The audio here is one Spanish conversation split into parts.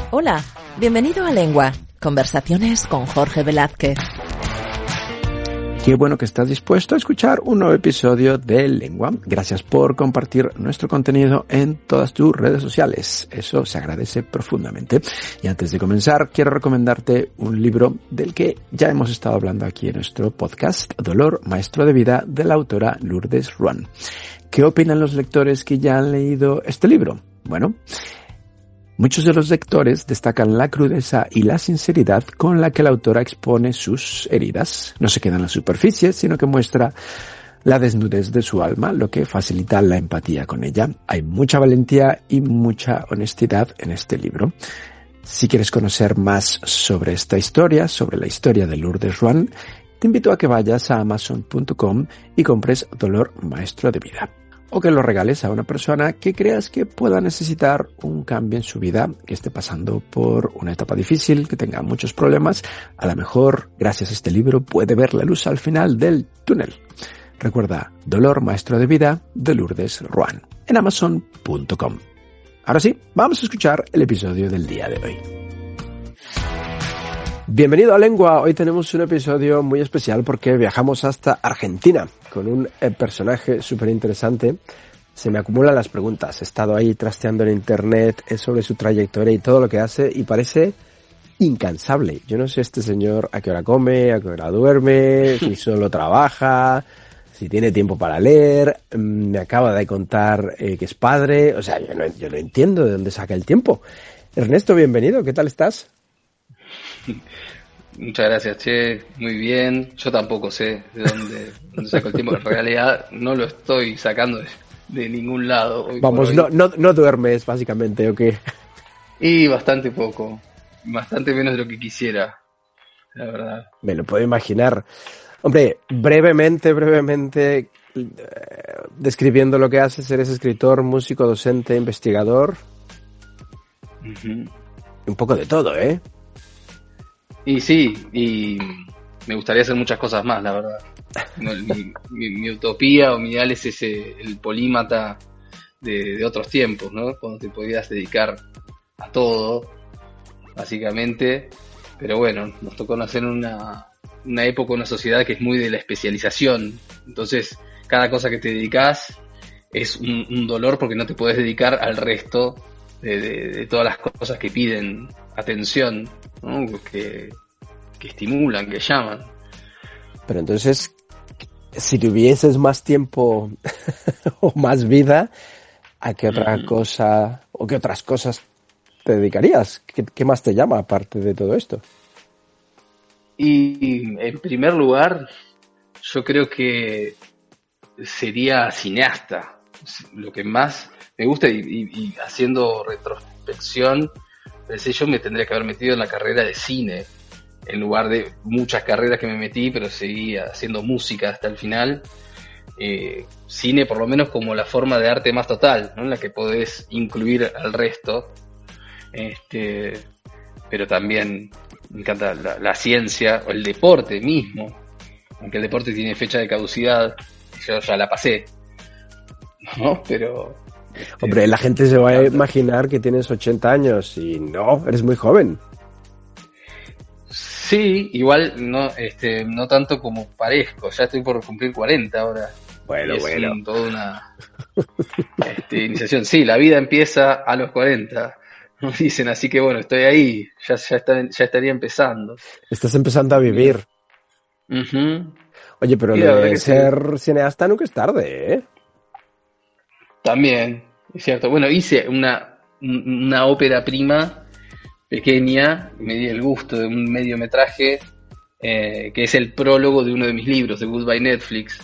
Hola, bienvenido a Lengua, conversaciones con Jorge Velázquez. Qué bueno que estás dispuesto a escuchar un nuevo episodio de Lengua. Gracias por compartir nuestro contenido en todas tus redes sociales. Eso se agradece profundamente. Y antes de comenzar, quiero recomendarte un libro del que ya hemos estado hablando aquí en nuestro podcast, Dolor, Maestro de Vida, de la autora Lourdes Ruán. ¿Qué opinan los lectores que ya han leído este libro? Bueno, muchos de los lectores destacan la crudeza y la sinceridad con la que la autora expone sus heridas. No se queda en la superficie, sino que muestra la desnudez de su alma, lo que facilita la empatía con ella. Hay mucha valentía y mucha honestidad en este libro. Si quieres conocer más sobre esta historia, sobre la historia de Lourdes Ruán, te invito a que vayas a amazon.com y compres Dolor, Maestro de Vida. O que lo regales a una persona que creas que pueda necesitar un cambio en su vida, que esté pasando por una etapa difícil, que tenga muchos problemas. A lo mejor, gracias a este libro, puede ver la luz al final del túnel. Recuerda, Dolor, Maestro de Vida, de Lourdes Ruán, en amazon.com. Ahora sí, vamos a escuchar el episodio del día de hoy. Bienvenido a Lengua. Hoy tenemos un episodio muy especial porque viajamos hasta Argentina con un personaje súper interesante. Se me acumulan las preguntas. He estado ahí trasteando en internet sobre su trayectoria y todo lo que hace y parece incansable. Yo no sé este señor a qué hora come, a qué hora duerme, si solo trabaja, si tiene tiempo para leer. Me acaba de contar que es padre. O sea, yo no entiendo de dónde saca el tiempo. Ernesto, bienvenido. ¿Qué tal estás? Muchas gracias, Che. Muy bien. Yo tampoco sé de dónde saco el tiempo. En realidad no lo estoy sacando de ningún lado. Hoy Vamos, no duermes básicamente, ¿o qué? Y bastante poco. Bastante menos de lo que quisiera, la verdad. Me lo puedo imaginar. Hombre, brevemente, describiendo lo que haces, eres escritor, músico, docente, investigador. Uh-huh. Un poco de todo, ¿eh? Y sí, y me gustaría hacer muchas cosas más, la verdad. Mi utopía o mi ideal es el polímata de otros tiempos, ¿no? Cuando te podías dedicar a todo, básicamente. Pero bueno, nos tocó nacer en una época, una sociedad que es muy de la especialización. Entonces, cada cosa que te dedicas es un dolor porque no te podés dedicar al resto de todas las cosas que piden atención, ¿no? que estimulan, que llaman. Pero entonces, si tuvieses más tiempo o más vida, ¿a qué otra cosa o qué otras cosas te dedicarías? ¿Qué más te llama aparte de todo esto? Y en primer lugar, yo creo que sería cineasta. Lo que más me gusta y haciendo retrospección, pensé yo me tendría que haber metido en la carrera de cine, en lugar de muchas carreras que me metí, pero seguí haciendo música hasta el final. Cine por lo menos como la forma de arte más total, ¿no? En la que podés incluir al resto. Pero también me encanta la ciencia o el deporte mismo, aunque el deporte tiene fecha de caducidad, yo ya la pasé, ¿no? Pero hombre, la gente se va a imaginar que tienes 80 años y no, eres muy joven. Sí, igual no tanto como parezco, ya estoy por cumplir 40 ahora. Bueno. Toda una iniciación. Sí, la vida empieza a los 40, dicen, así que bueno, estoy ahí, ya estaría empezando. Estás empezando a vivir. Uh-huh. Oye, pero lo de ser cineasta nunca es tarde, ¿eh? También, es cierto. Bueno, hice una ópera prima pequeña, me di el gusto de un mediometraje que es el prólogo de uno de mis libros, de Goodbye Netflix,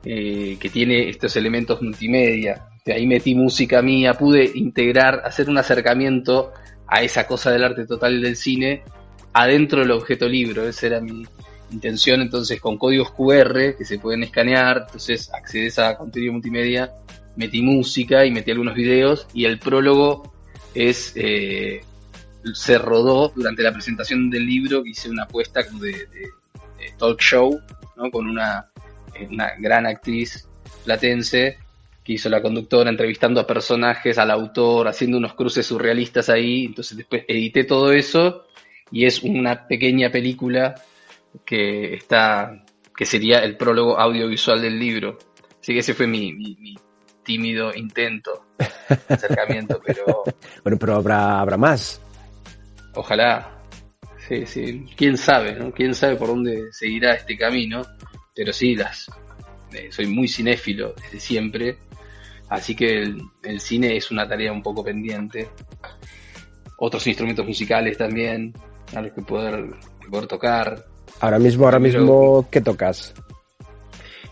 que tiene estos elementos multimedia. De ahí metí música mía, pude hacer un acercamiento a esa cosa del arte total del cine adentro del objeto libro. Esa era mi intención. Entonces, con códigos QR que se pueden escanear, entonces accedes a contenido multimedia, metí música y metí algunos videos, y el prólogo se rodó durante la presentación del libro, que hice una apuesta como de talk show, ¿no? Con una gran actriz platense que hizo la conductora, entrevistando a personajes, al autor, haciendo unos cruces surrealistas ahí. Entonces después edité todo eso y es una pequeña película que sería el prólogo audiovisual del libro. Así que ese fue mi tímido intento de acercamiento, pero... Bueno, pero habrá más. Ojalá. Sí. Quién sabe, ¿no? Quién sabe por dónde seguirá este camino. Pero sí, soy muy cinéfilo desde siempre. Así que el cine es una tarea un poco pendiente. Otros instrumentos musicales también, a los que poder tocar. Ahora mismo, ¿qué tocas?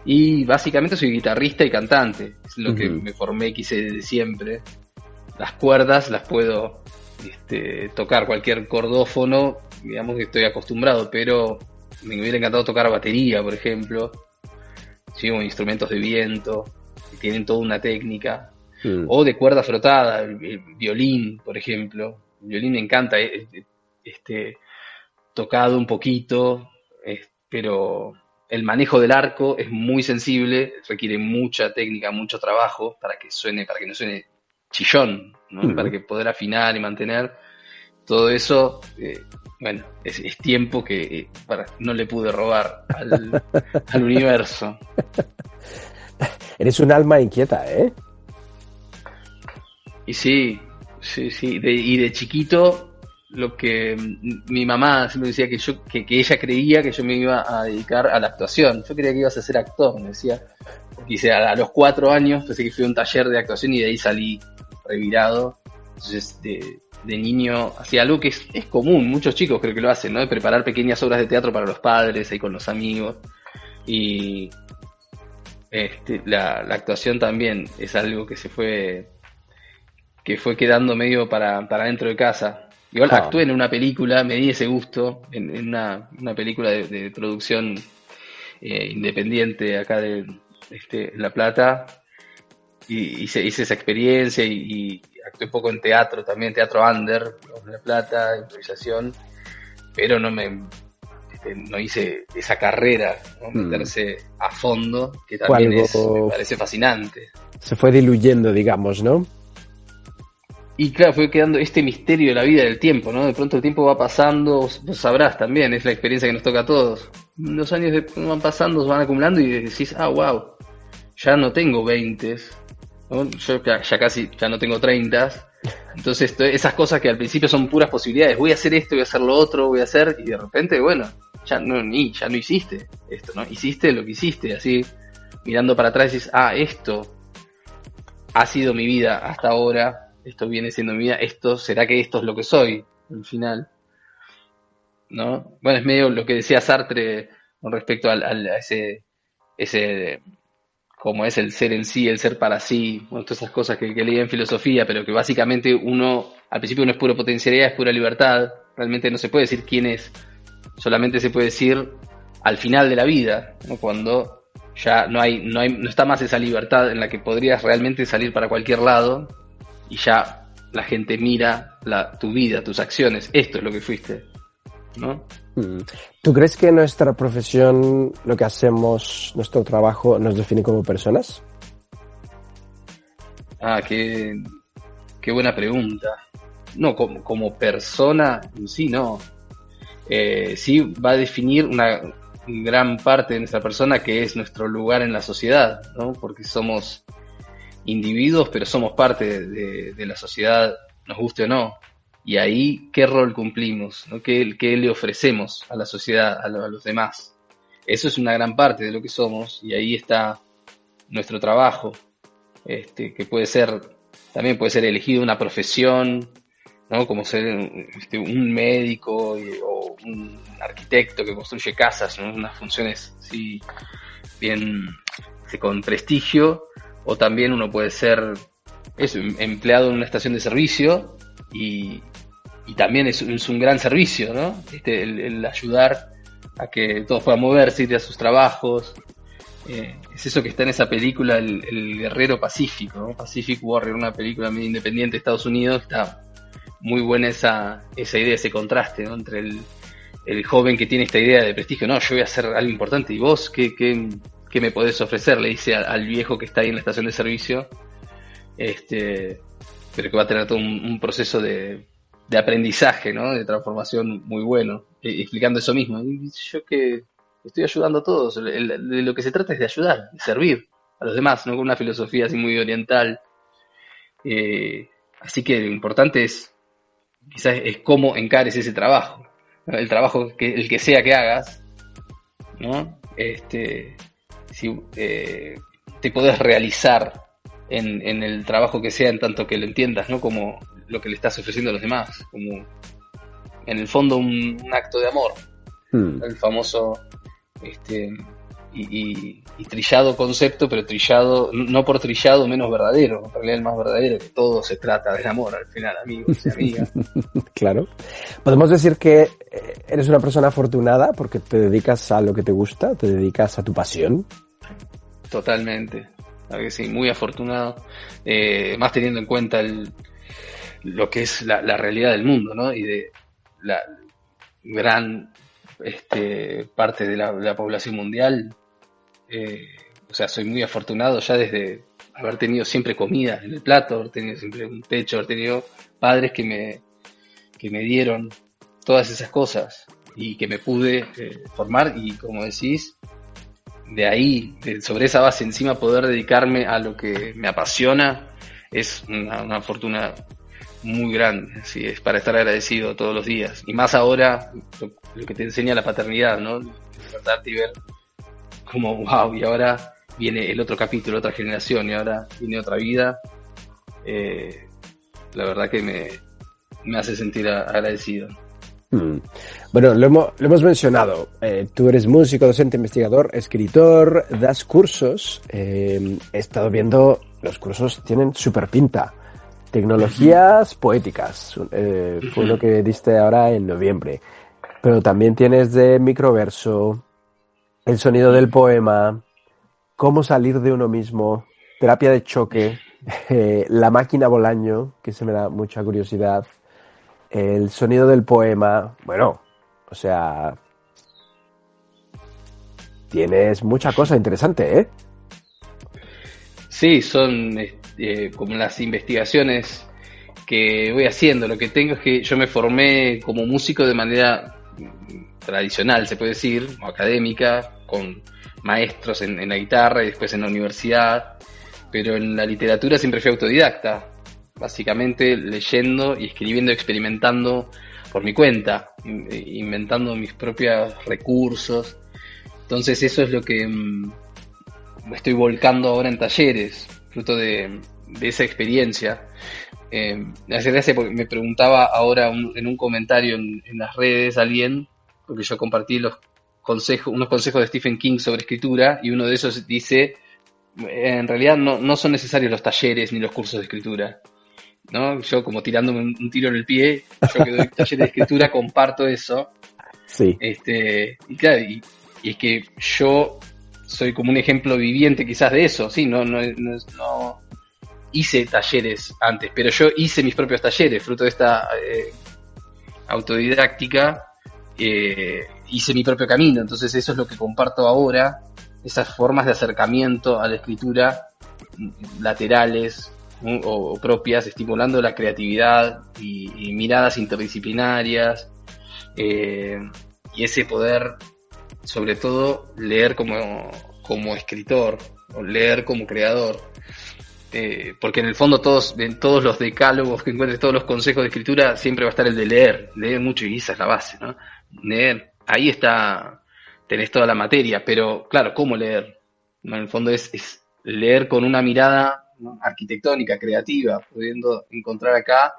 Y básicamente soy guitarrista y cantante. Es lo que me formé, quise desde siempre. Las cuerdas las puedo tocar, cualquier cordófono, digamos que estoy acostumbrado, pero me hubiera encantado tocar batería, por ejemplo. Sí, o instrumentos de viento, que tienen toda una técnica. O de cuerda frotada, el violín, por ejemplo. El violín me encanta, tocado un poquito, pero el manejo del arco es muy sensible, requiere mucha técnica, mucho trabajo para que no suene chillón, ¿no? Para que poder afinar y mantener todo eso. Bueno, es tiempo que no le pude robar al universo. Eres un alma inquieta, ¿eh? Y sí. Y de chiquito, lo que mi mamá siempre decía que ella creía que yo me iba a dedicar a la actuación. Yo creía que ibas a ser actor, me decía. Porque hice a los 4 años, pensé que fui a un taller de actuación y de ahí salí revirado. Entonces, de niño hacía algo que es común, muchos chicos creo que lo hacen, ¿no? De preparar pequeñas obras de teatro para los padres, ahí con los amigos. Y la actuación también es algo que fue quedando medio para dentro de casa. Igual actué en una película, me di ese gusto, en una película de producción independiente acá de La Plata, y hice esa experiencia y actué poco en teatro también, teatro under, en La Plata, improvisación, pero no hice esa carrera, ¿no? Meterse a fondo, que también me parece fascinante. Se fue diluyendo, digamos, ¿no? Y claro, fue quedando este misterio de la vida, del tiempo, ¿no? De pronto el tiempo va pasando, vos sabrás también, es la experiencia que nos toca a todos. Los años van pasando, se van acumulando y decís, wow, ya no tengo 20, ¿no? Yo ya no tengo 30. Entonces esas cosas que al principio son puras posibilidades, voy a hacer esto, voy a hacer lo otro, y de repente, bueno, ya no hiciste esto, ¿no? Hiciste lo que hiciste, así mirando para atrás decís, esto ha sido mi vida hasta ahora. Esto viene siendo mi vida, ¿será que esto es lo que soy al final? ¿No? Bueno, es medio lo que decía Sartre con respecto a ese como es el ser en sí, el ser para sí, bueno, todas esas cosas que leí en filosofía, pero que básicamente al principio uno es pura potencialidad, es pura libertad, realmente no se puede decir quién es, solamente se puede decir al final de la vida, ¿no? Cuando ya no está más esa libertad en la que podrías realmente salir para cualquier lado, y ya la gente mira tu vida, tus acciones, esto es lo que fuiste, ¿no? ¿Tú crees que nuestra profesión, lo que hacemos, nuestro trabajo, nos define como personas? Qué buena pregunta. No, como persona en sí, no. Sí va a definir una gran parte de nuestra persona, que es nuestro lugar en la sociedad, ¿no? Porque somos individuos, pero somos parte de la sociedad, nos guste o no. Y ahí, ¿qué rol cumplimos? ¿No? ¿Qué le ofrecemos a la sociedad, a los demás? Eso es una gran parte de lo que somos, y ahí está nuestro trabajo, que también puede ser elegido una profesión, ¿no? Como ser un médico o un arquitecto que construye casas, ¿no? Unas funciones así bien con prestigio. O también uno puede ser empleado en una estación de servicio y también es un gran servicio, ¿no? El ayudar a que todos puedan moverse, ir a sus trabajos. Es eso que está en esa película, el guerrero pacífico, ¿no? Pacific Warrior, una película medio independiente de Estados Unidos. Está muy buena esa idea, ese contraste, ¿no? Entre el joven que tiene esta idea de prestigio, no, yo voy a hacer algo importante, y vos, ¿qué ¿qué me podés ofrecer? Le dice al viejo que está ahí en la estación de servicio, pero que va a tener todo un proceso de aprendizaje, ¿no? De transformación muy bueno, explicando eso mismo. Y yo que estoy ayudando a todos, de lo que se trata es de ayudar, de servir a los demás, no con una filosofía así muy oriental. Así que lo importante es, quizás, es cómo encares ese trabajo, ¿no? El trabajo el que sea que hagas, ¿no? Si te podés realizar en el trabajo que sea, en tanto que lo entiendas, ¿no? Como lo que le estás ofreciendo a los demás, como en el fondo un acto de amor. El famoso y trillado concepto, pero trillado, no por trillado menos verdadero, en realidad el más verdadero, que todo se trata del amor al final, amigos y amigas. Claro. Podemos decir que eres una persona afortunada porque te dedicas a lo que te gusta, te dedicas a tu pasión. Totalmente, claro que sí, muy afortunado, más teniendo en cuenta lo que es la realidad del mundo, ¿no? Y de la gran parte de la población mundial. O sea, soy muy afortunado ya desde haber tenido siempre comida en el plato, haber tenido siempre un techo, haber tenido padres que me dieron todas esas cosas y que me pude formar, y como decís, de ahí, sobre esa base encima, poder dedicarme a lo que me apasiona es una fortuna muy grande, así es, para estar agradecido todos los días, y más ahora lo que te enseña la paternidad, ¿no? Despertarte y ver como wow, y ahora viene el otro capítulo, otra generación, y ahora viene otra vida. La verdad que me hace sentir agradecido. Bueno, lo hemos mencionado. Tú eres músico, docente, investigador, escritor, das cursos. He estado viendo, los cursos tienen súper pinta. Tecnologías poéticas, fue lo que diste ahora en noviembre. Pero también tienes de microverso, el sonido del poema, cómo salir de uno mismo, terapia de choque, la máquina Bolaño, que se me da mucha curiosidad, el sonido del poema. Bueno, o sea, tienes mucha cosa interesante, ¿eh? Sí, son como las investigaciones que voy haciendo. Lo que tengo es que yo me formé como músico de manera tradicional, se puede decir, o académica, con maestros en la guitarra y después en la universidad, pero en la literatura siempre fui autodidacta, básicamente leyendo y escribiendo, experimentando por mi cuenta, inventando mis propios recursos. Entonces eso es lo que me estoy volcando ahora en talleres, fruto de esa experiencia. Me hace gracia porque me preguntaba ahora en un comentario en las redes alguien, porque yo compartí unos consejos de Stephen King sobre escritura, y uno de esos dice, en realidad no son necesarios los talleres ni los cursos de escritura, ¿no? Yo, como tirándome un tiro en el pie, yo que doy talleres de escritura, comparto eso. Sí. Y claro, y es que yo soy como un ejemplo viviente quizás de eso, sí, no hice talleres antes, pero yo hice mis propios talleres, fruto de esta autodidáctica, hice mi propio camino. Entonces eso es lo que comparto ahora, esas formas de acercamiento a la escritura laterales, ¿no? o propias, estimulando la creatividad y miradas interdisciplinarias, y ese poder, sobre todo, leer como escritor o leer como creador, porque en el fondo en todos los decálogos que encuentres, todos los consejos de escritura, siempre va a estar el de leer mucho, y esa es la base, ¿no? Leer, ahí tenés toda la materia, pero claro, ¿cómo leer? ¿No? En el fondo es leer con una mirada, ¿no?, arquitectónica, creativa, pudiendo encontrar acá,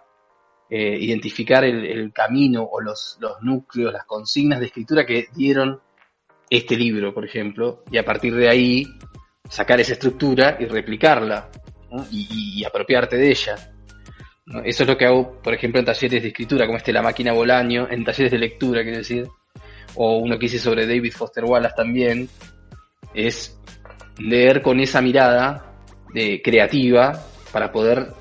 identificar el camino o los núcleos, las consignas de escritura que dieron este libro, por ejemplo, y a partir de ahí sacar esa estructura y replicarla, ¿no? y apropiarte de ella, ¿no? Eso es lo que hago, por ejemplo, en talleres de escritura, como La máquina Bolaño, en talleres de lectura, quiero decir, o uno que hice sobre David Foster Wallace también, es leer con esa mirada creativa para poder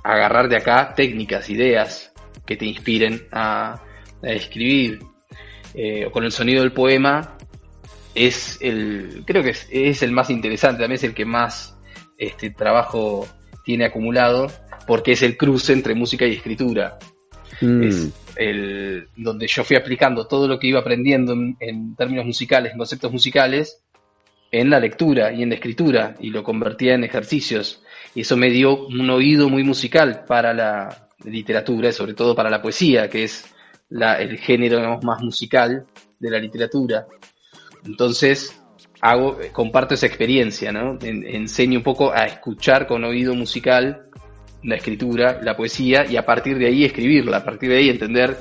agarrar de acá técnicas, ideas que te inspiren a escribir. O con el sonido del poema, creo que es el más interesante, también es el que más trabajo tiene acumulado, porque es el cruce entre música y escritura. Es donde yo fui aplicando todo lo que iba aprendiendo en términos musicales, en conceptos musicales, en la lectura y en la escritura, y lo convertía en ejercicios. Y eso me dio un oído muy musical para la literatura, y sobre todo para la poesía, que es el género, digamos, más musical de la literatura. Entonces, comparto esa experiencia, ¿no? Enseño un poco a escuchar con oído musical la escritura, la poesía, y a partir de ahí escribirla, a partir de ahí entender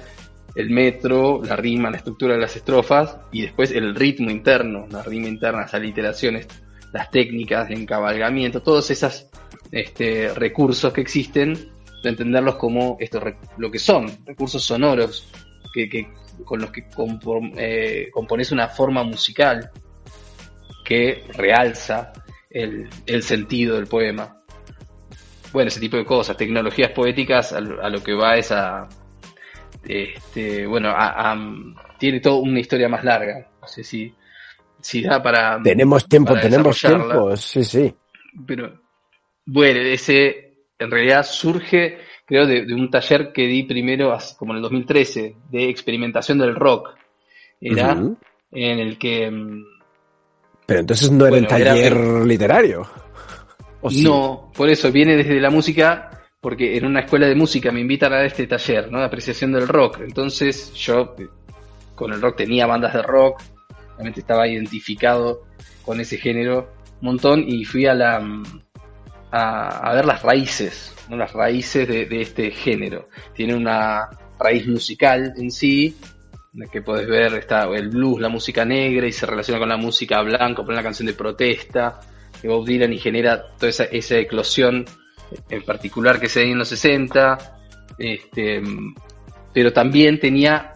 el metro, la rima, la estructura de las estrofas, y después el ritmo interno, la rima interna, las aliteraciones, las técnicas de encabalgamiento, todos esos recursos que existen, de entenderlos como lo que son, recursos sonoros, con los que compones una forma musical que realza el sentido del poema. Bueno, ese tipo de cosas, tecnologías poéticas, a lo que va es tiene toda una historia más larga. No sé si da para... Tenemos tiempo, sí. Pero, bueno, ese en realidad surge, creo, de un taller que di primero, como en el 2013, de experimentación del rock. Era en el que... Pero entonces no era un taller literario. Sí? No, por eso viene desde la música, porque en una escuela de música me invitan a este taller, ¿no? De apreciación del rock. Entonces yo con el rock tenía bandas de rock, realmente estaba identificado con ese género un montón, y fui a ver las raíces, ¿no? Las raíces de este género. Tiene una raíz musical en sí, en la que podés ver está el blues, la música negra, y se relaciona con la música blanca, con la canción de protesta de Bob Dylan, y genera toda esa eclosión en particular que se da en los 60, pero también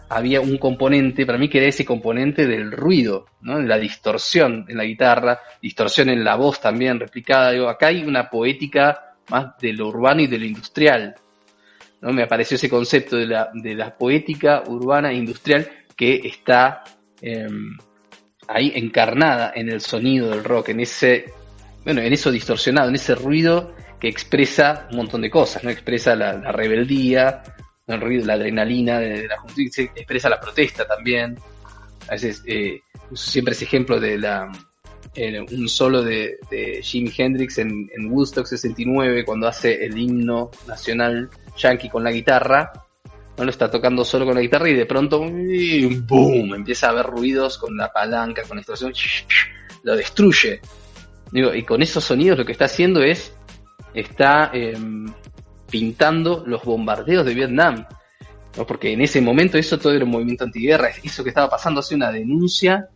había un componente, para mí, que era ese componente del ruido, ¿no? La distorsión en la guitarra, distorsión en la voz también replicada. Digo, acá hay una poética más de lo urbano y de lo industrial, ¿no? Me apareció ese concepto de la poética urbana e industrial que está ahí encarnada en el sonido del rock, en eso distorsionado, en ese ruido que expresa un montón de cosas, ¿no? Expresa la rebeldía, el ruido, la adrenalina de la justicia, expresa la protesta también. A veces uso siempre ese ejemplo de un solo de Jimi Hendrix en Woodstock 69, cuando hace el himno nacional yankee con la guitarra. No lo está tocando solo con la guitarra, y de pronto ¡boom! Empieza a haber ruidos con la palanca, con la distorsión, lo destruye. Digo, y con esos sonidos lo que está haciendo está pintando los bombardeos de Vietnam, ¿no? Porque en ese momento eso todo era un movimiento antiguerra, eso que estaba pasando hace una denuncia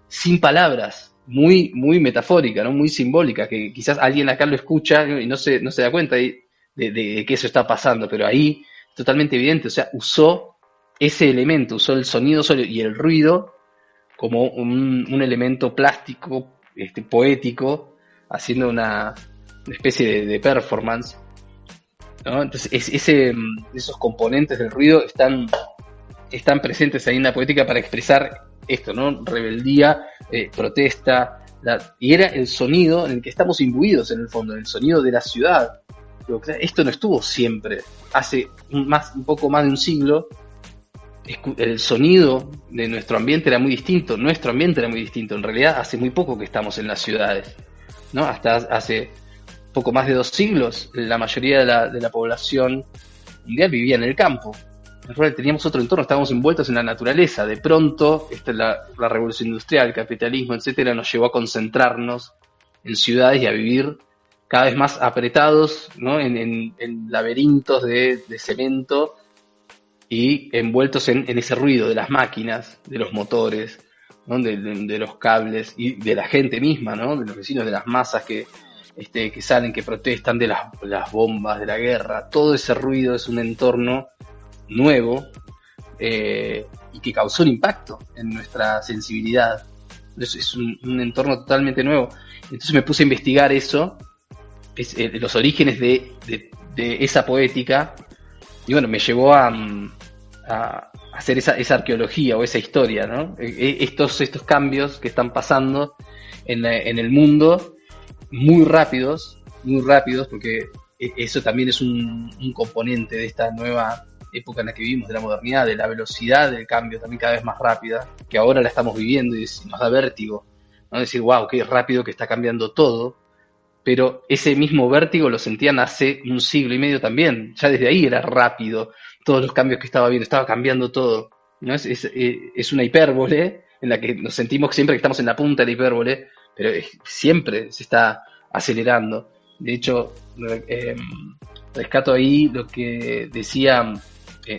sin palabras, muy, muy metafórica, ¿no? Muy simbólica, que quizás alguien acá lo escucha y no se da cuenta de que eso está pasando, pero ahí totalmente evidente. O sea, usó ese elemento, usó el sonido solo y el ruido como un elemento plástico, poético, haciendo una especie de performance, ¿no? Entonces esos componentes del ruido están presentes ahí en la poética para expresar esto, ¿no? Rebeldía, protesta, y era el sonido en el que estamos imbuidos en el fondo, el sonido de la ciudad. Esto no estuvo siempre. Hace un poco más de un siglo, el sonido de nuestro ambiente era muy distinto. Nuestro ambiente era muy distinto. En realidad, hace muy poco que estamos en las ciudades, ¿no? Hasta hace poco más de 2 siglos, la mayoría de la población mundial vivía en el campo. En realidad teníamos otro entorno, estábamos envueltos en la naturaleza. De pronto, la revolución industrial, el capitalismo, etcétera, nos llevó a concentrarnos en ciudades y a vivir cada vez más apretados, ¿no? en laberintos de cemento, y envueltos en ese ruido de las máquinas, de los motores, ¿no? de los cables y de la gente misma, ¿no? De los vecinos, de las masas que salen, que protestan, de las bombas, de la guerra. Todo ese ruido es un entorno nuevo y que causó un impacto en nuestra sensibilidad. Es un entorno totalmente nuevo. Entonces me puse a investigar eso, los orígenes de esa poética, y bueno, me llevó a a hacer esa arqueología o esa historia, ¿no? Estos cambios que están pasando en el mundo, muy rápidos, porque eso también es un componente de esta nueva época en la que vivimos, de la modernidad, de la velocidad del cambio también cada vez más rápida, que ahora la estamos viviendo y nos da vértigo, ¿no? Decir, wow, qué rápido que está cambiando todo, pero ese mismo vértigo lo sentían hace un siglo y medio también, ya desde ahí era rápido, todos los cambios que estaba viendo, estaba cambiando todo, ¿no? Es una hipérbole en la que nos sentimos siempre que estamos en la punta de la hipérbole, pero siempre se está acelerando. De hecho, rescato ahí lo que decía,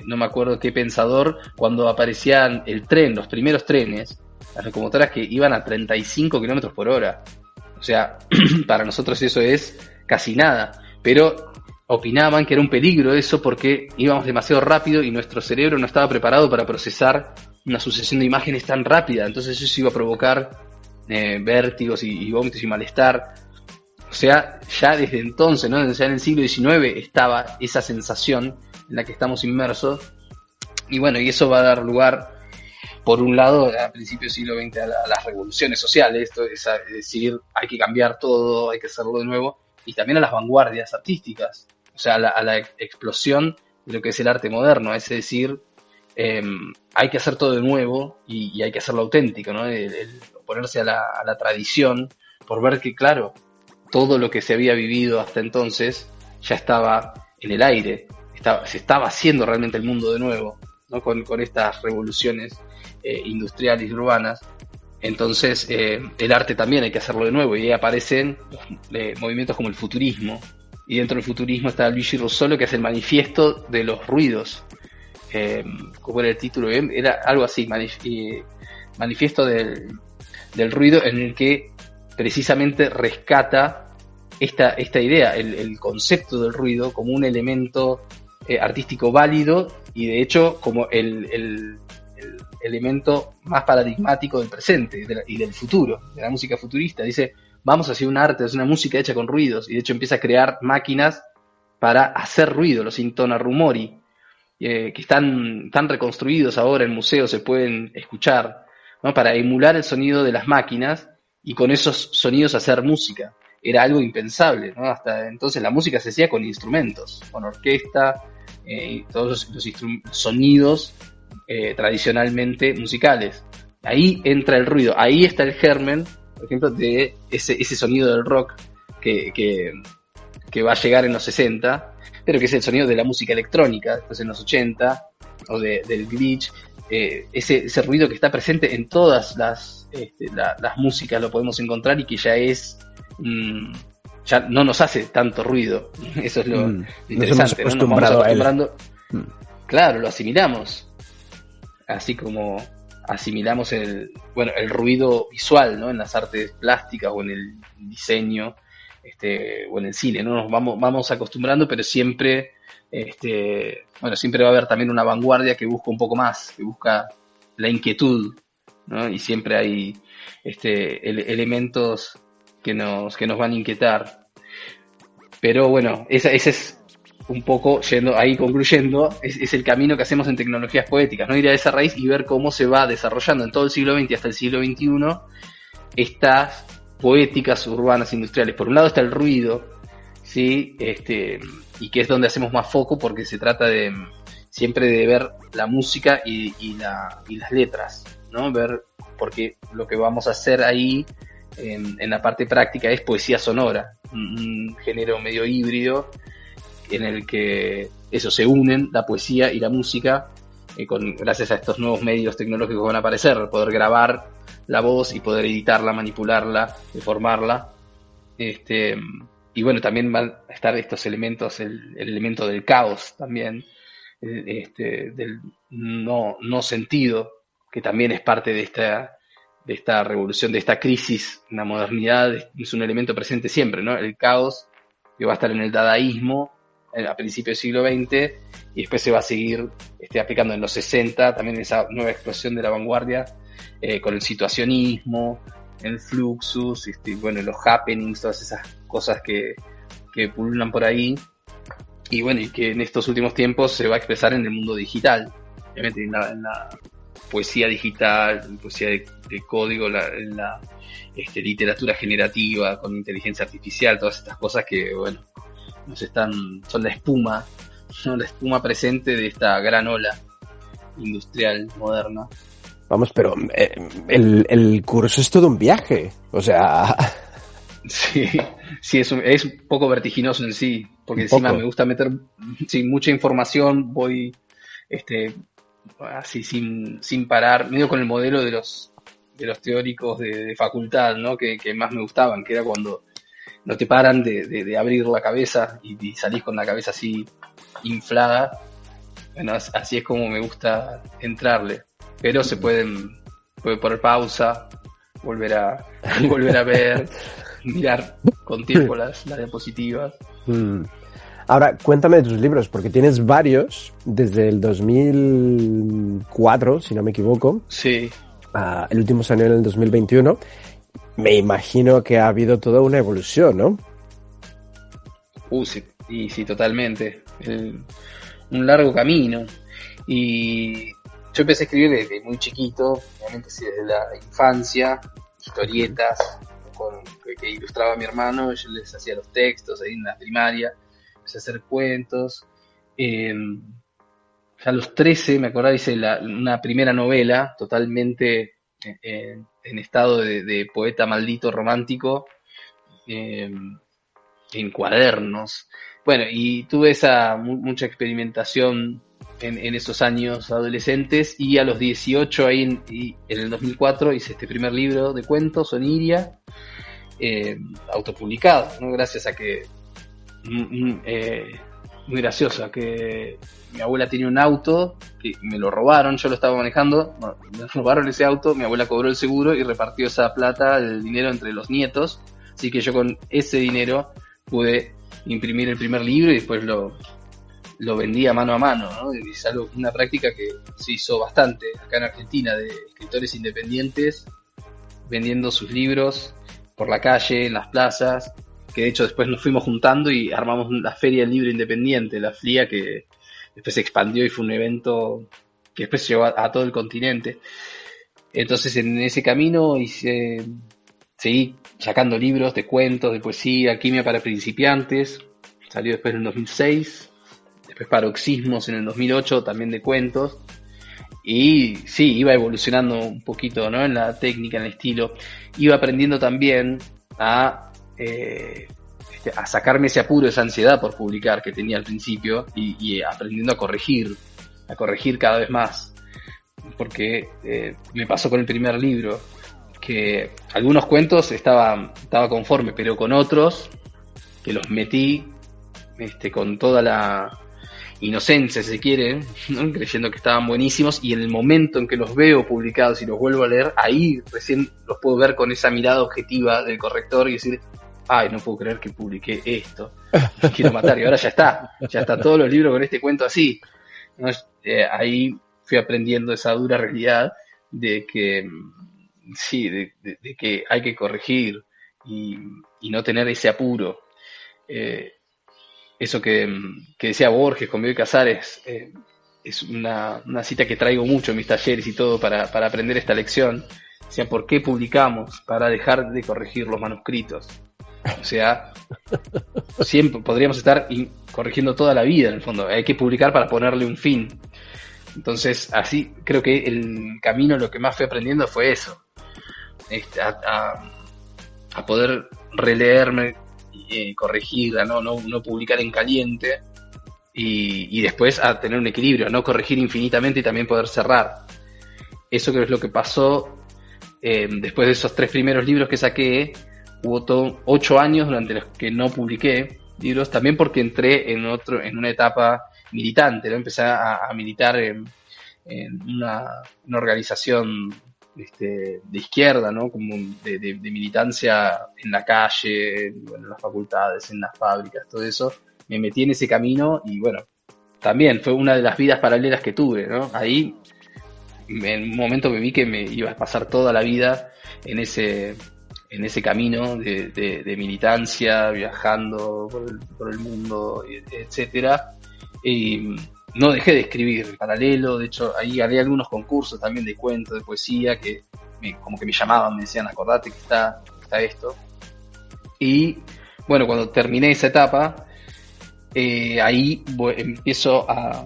no me acuerdo qué pensador, cuando aparecían los primeros trenes, las locomotoras que iban a 35 kilómetros por hora. O sea, para nosotros eso es casi nada, pero opinaban que era un peligro eso porque íbamos demasiado rápido y nuestro cerebro no estaba preparado para procesar una sucesión de imágenes tan rápida, entonces eso iba a provocar vértigos y vómitos y malestar. O sea, ya desde entonces, ¿no? Ya en el siglo XIX estaba esa sensación en la que estamos inmersos. Y bueno, y eso va a dar lugar, por un lado, a principios del siglo XX, a las revoluciones sociales. Esto es decir, hay que cambiar todo, hay que hacerlo de nuevo. Y también a las vanguardias artísticas. O sea, a la explosión de lo que es el arte moderno. Es decir, hay que hacer todo de nuevo y hay que hacerlo auténtico, ¿no? El oponerse a la tradición, por ver que, claro, todo lo que se había vivido hasta entonces ya estaba en el aire, se estaba haciendo realmente el mundo de nuevo, ¿no? Con estas revoluciones industriales y urbanas. Entonces el arte también hay que hacerlo de nuevo, y ahí aparecen movimientos como el futurismo, y dentro del futurismo está Luigi Russolo, que es el manifiesto de los ruidos. ¿Cómo era el título? Era algo así, manifiesto del ruido, en el que precisamente rescata esta idea, el concepto del ruido como un elemento artístico válido, y de hecho como el elemento más paradigmático del presente y del futuro, de la música futurista. Dice, vamos hacia un arte, es una música hecha con ruidos, y de hecho empieza a crear máquinas para hacer ruido, los intonarumori, que están reconstruidos ahora en museos, se pueden escuchar, ¿no? Para emular el sonido de las máquinas y con esos sonidos hacer música. Era algo impensable, ¿no? Hasta entonces la música se hacía con instrumentos, con orquesta, todos los sonidos tradicionalmente musicales. Ahí entra el ruido, ahí está el germen, por ejemplo, de ese sonido del rock que va a llegar en los 60, pero que es el sonido de la música electrónica, después en los 80, o del glitch, ese ruido que está presente en todas las músicas, lo podemos encontrar, y que ya ya no nos hace tanto ruido. Eso es lo interesante, nos hemos ¿no? Nos vamos acostumbrando. Claro, lo asimilamos, así como asimilamos el ruido visual, ¿no? En las artes plásticas o en el diseño, o en el cine, ¿no? Nos vamos acostumbrando, pero siempre siempre va a haber también una vanguardia que busca un poco más, que busca la inquietud, ¿no? Y siempre hay elementos que nos van a inquietar. Pero bueno, ese es un poco, concluyendo, es el camino que hacemos en tecnologías poéticas, ¿no? Ir a esa raíz y ver cómo se va desarrollando en todo el siglo XX y hasta el siglo XXI estas poéticas urbanas industriales. Por un lado está el ruido, ¿sí? Y que es donde hacemos más foco, porque se trata siempre de ver la música y las letras, ¿no? Ver, porque lo que vamos a hacer ahí en la parte práctica es poesía sonora, un género medio híbrido en el que se unen la poesía y la música, gracias a estos nuevos medios tecnológicos que van a aparecer, poder grabar la voz y poder editarla, manipularla, deformarla. Y bueno, también van a estar estos elementos, el elemento del caos también, del no sentido, que también es parte de esta revolución, de esta crisis en la modernidad. Es un elemento presente siempre, ¿no? El caos, que va a estar en el dadaísmo a principios del siglo XX, y después se va a seguir aplicando en los 60, también esa nueva explosión de la vanguardia, con el situacionismo, el fluxus, los happenings, todas esas cosas que pululan por ahí, y bueno, y que en estos últimos tiempos se va a expresar en el mundo digital, obviamente en la poesía digital, en poesía de código, en la literatura generativa con inteligencia artificial, todas estas cosas que, bueno, son la espuma, ¿no? La espuma presente de esta gran ola industrial moderna. Vamos, pero el curso es todo un viaje, o sea... Sí, es un poco vertiginoso en sí, porque encima me gusta meter mucha información, voy así sin parar, medio con el modelo de los teóricos de facultad, ¿no? Que más me gustaban, que era cuando no te paran de abrir la cabeza y salís con la cabeza así inflada. Bueno, así es como me gusta entrarle, pero se puede poner pausa, volver a ver, mirar con tiempo las diapositivas. Ahora, cuéntame de tus libros, porque tienes varios desde el 2004, si no me equivoco. Sí. El último salió en el 2021. Me imagino que ha habido toda una evolución, ¿no? Sí, totalmente. Un largo camino. Y yo empecé a escribir desde muy chiquito, obviamente desde la infancia, historietas que ilustraba mi hermano, yo les hacía los textos ahí en la primaria, empecé a hacer cuentos. Ya a los 13, me acordaba, hice una primera novela totalmente en estado de poeta maldito romántico, en cuadernos. Bueno, y tuve mucha experimentación en esos años adolescentes, y a los 18, ahí en el 2004, hice este primer libro de cuentos, Oniria, autopublicado, ¿no? Gracias a que muy graciosa, que mi abuela tenía un auto que me lo robaron, yo lo estaba manejando, me robaron ese auto, mi abuela cobró el seguro y repartió esa plata, el dinero, entre los nietos, así que yo con ese dinero pude imprimir el primer libro y después lo vendía mano a mano, ¿no? Es una práctica que se hizo bastante acá en Argentina, de escritores independientes vendiendo sus libros por la calle, en las plazas, que de hecho después nos fuimos juntando y armamos la Feria del Libro Independiente, la FLIA, que después se expandió y fue un evento que después llegó a todo el continente. Entonces en ese camino seguí sacando libros de cuentos, de poesía, Alquimia para principiantes, salió después en el 2006, después Paroxismos en el 2008, también de cuentos. Y sí, iba evolucionando un poquito, ¿no? En la técnica, en el estilo. Iba aprendiendo también a sacarme ese apuro, esa ansiedad por publicar que tenía al principio, y aprendiendo a corregir cada vez más. Porque me pasó con el primer libro, que algunos cuentos estaba conforme, pero con otros que los metí con toda la inocencia, si se quiere, ¿no? Creyendo que estaban buenísimos, y en el momento en que los veo publicados y los vuelvo a leer, ahí recién los puedo ver con esa mirada objetiva del corrector y decir, ay, no puedo creer que publiqué esto, me quiero matar. Y ahora ya está todos los libros con este cuento así, ¿no? Ahí fui aprendiendo esa dura realidad de que sí, de que hay que corregir y no tener ese apuro. Eso que decía Borges con Bioy Casares, es una cita que traigo mucho en mis talleres y todo para aprender esta lección. Decía, ¿por qué publicamos? Para dejar de corregir los manuscritos. O sea, siempre podríamos estar corrigiendo toda la vida, en el fondo. Hay que publicar para ponerle un fin. Entonces, así creo que el camino, lo que más fui aprendiendo fue eso. A poder releerme, corregir, a no publicar en caliente, y después a tener un equilibrio, a no corregir infinitamente y también poder cerrar. Eso creo que es lo que pasó después de esos 3 primeros libros que saqué. Hubo 8 años durante los que no publiqué libros, también porque entré en una etapa militante, ¿no? Empecé a militar en una organización de izquierda, ¿no? Como de militancia en la calle, en las facultades, en las fábricas, todo eso. Me metí en ese camino y bueno, también fue una de las vidas paralelas que tuve, ¿no? Ahí en un momento me vi que me iba a pasar toda la vida en ese camino de militancia, viajando por el mundo, etcétera. Y no dejé de escribir en paralelo. De hecho, ahí gané algunos concursos también de cuentos, de poesía, que como que me llamaban, me decían, acordate que está esto. Y bueno, cuando terminé esa etapa, ahí empiezo a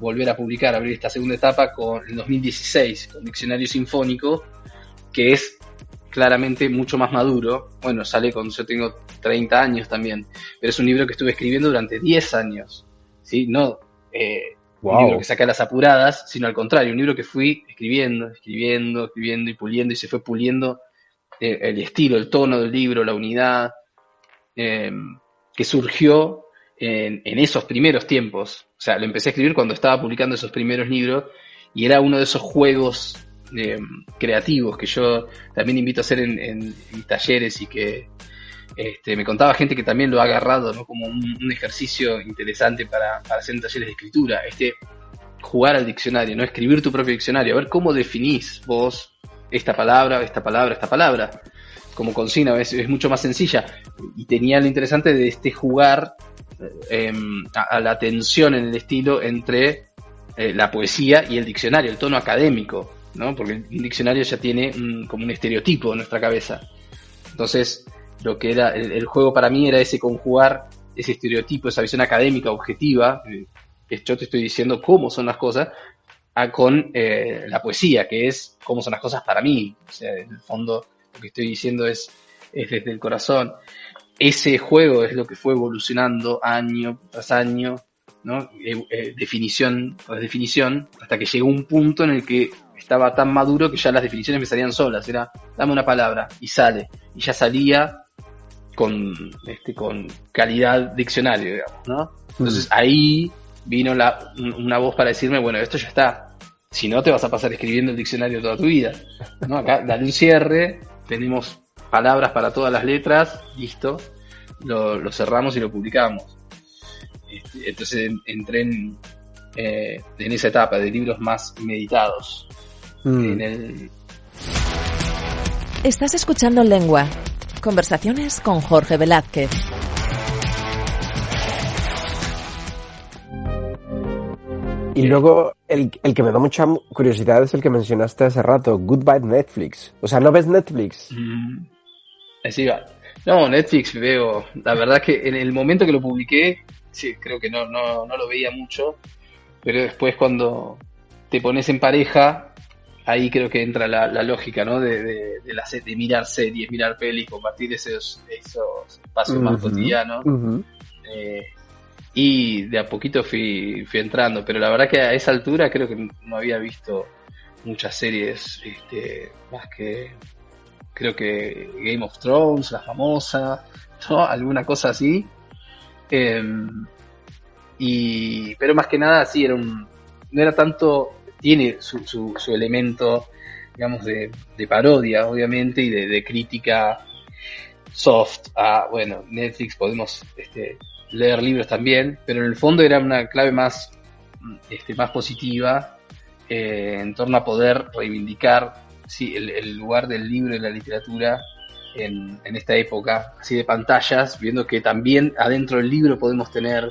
volver a publicar, a abrir esta segunda etapa con el 2016, con Diccionario Sinfónico, que es claramente mucho más maduro. Bueno, yo tengo 30 años también, pero es un libro que estuve escribiendo durante 10 años, ¿sí? No un libro que saqué a las apuradas, sino al contrario, un libro que fui escribiendo y puliendo, y se fue puliendo el estilo, el tono del libro, la unidad, que surgió en esos primeros tiempos. O sea, lo empecé a escribir cuando estaba publicando esos primeros libros, y era uno de esos juegos creativos que yo también invito a hacer en mis talleres, y que me contaba gente que también lo ha agarrado, ¿no? Como un ejercicio interesante para hacer en talleres de escritura, jugar al diccionario, ¿no? Escribir tu propio diccionario, a ver cómo definís vos esta palabra, como consigna. Es mucho más sencilla, y tenía lo interesante de jugar a la tensión en el estilo entre la poesía y el diccionario, el tono académico, ¿no? Porque un diccionario ya tiene como un estereotipo en nuestra cabeza. Entonces, lo que era el juego para mí era conjugar ese estereotipo, esa visión académica, objetiva, que yo te estoy diciendo cómo son las cosas, con la poesía, que es cómo son las cosas para mí. O sea, en el fondo, lo que estoy diciendo es desde el corazón. Ese juego es lo que fue evolucionando año tras año, ¿no? Definición tras definición, hasta que llegó un punto en el que estaba tan maduro que ya las definiciones me salían solas. Era, dame una palabra, y sale. Y ya salía con calidad diccionario, digamos, ¿no? Entonces ahí vino una voz para decirme, bueno, esto ya está. Si no, te vas a pasar escribiendo el diccionario toda tu vida, ¿no? Acá, dale un cierre, tenemos palabras para todas las letras, listo, lo cerramos y lo publicamos. Entonces entré en esa etapa de libros más meditados. Estás escuchando Lengua. Conversaciones con Jorge Velázquez. Y luego, el que me da mucha curiosidad es el que mencionaste hace rato, Goodbye Netflix. O sea, ¿no ves Netflix? Así va. No, Netflix veo. La verdad que en el momento que lo publiqué, sí, creo que no lo veía mucho. Pero después, cuando te pones en pareja, ahí creo que entra la lógica, ¿no? De mirar series, mirar pelis, compartir esos espacios más cotidianos. Y de a poquito fui entrando, pero la verdad que a esa altura creo que no había visto muchas series, más que creo que Game of Thrones, la famosa, ¿no? Alguna cosa así. Pero más que nada, sí, no era tanto. Tiene su elemento, digamos, de parodia, obviamente, y de crítica soft a, bueno, Netflix. Podemos leer libros también, pero en el fondo era una clave más positiva, en torno a poder reivindicar, sí, el lugar del libro y la literatura en esta época, así de pantallas, viendo que también adentro del libro podemos tener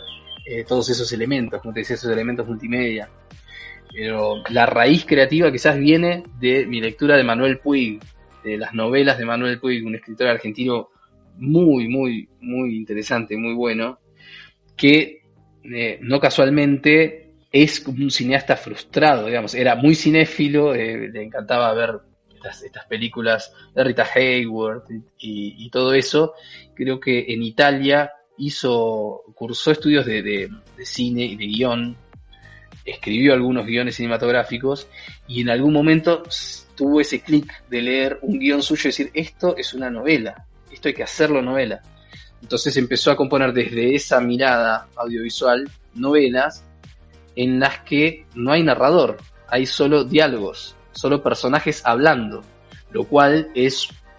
todos esos elementos, como te decía, esos elementos multimedia. Pero la raíz creativa quizás viene de mi lectura de Manuel Puig, de las novelas de Manuel Puig, un escritor argentino muy, muy, muy interesante, muy bueno, que no casualmente es como un cineasta frustrado, digamos. Era muy cinéfilo, le encantaba ver estas películas de Rita Hayworth y todo eso. Creo que en Italia cursó estudios de cine y de guión, escribió algunos guiones cinematográficos, y en algún momento tuvo ese clic de leer un guión suyo y decir, esto es una novela, esto hay que hacerlo novela. Entonces empezó a componer desde esa mirada audiovisual novelas en las que no hay narrador, hay solo diálogos, solo personajes hablando, lo cual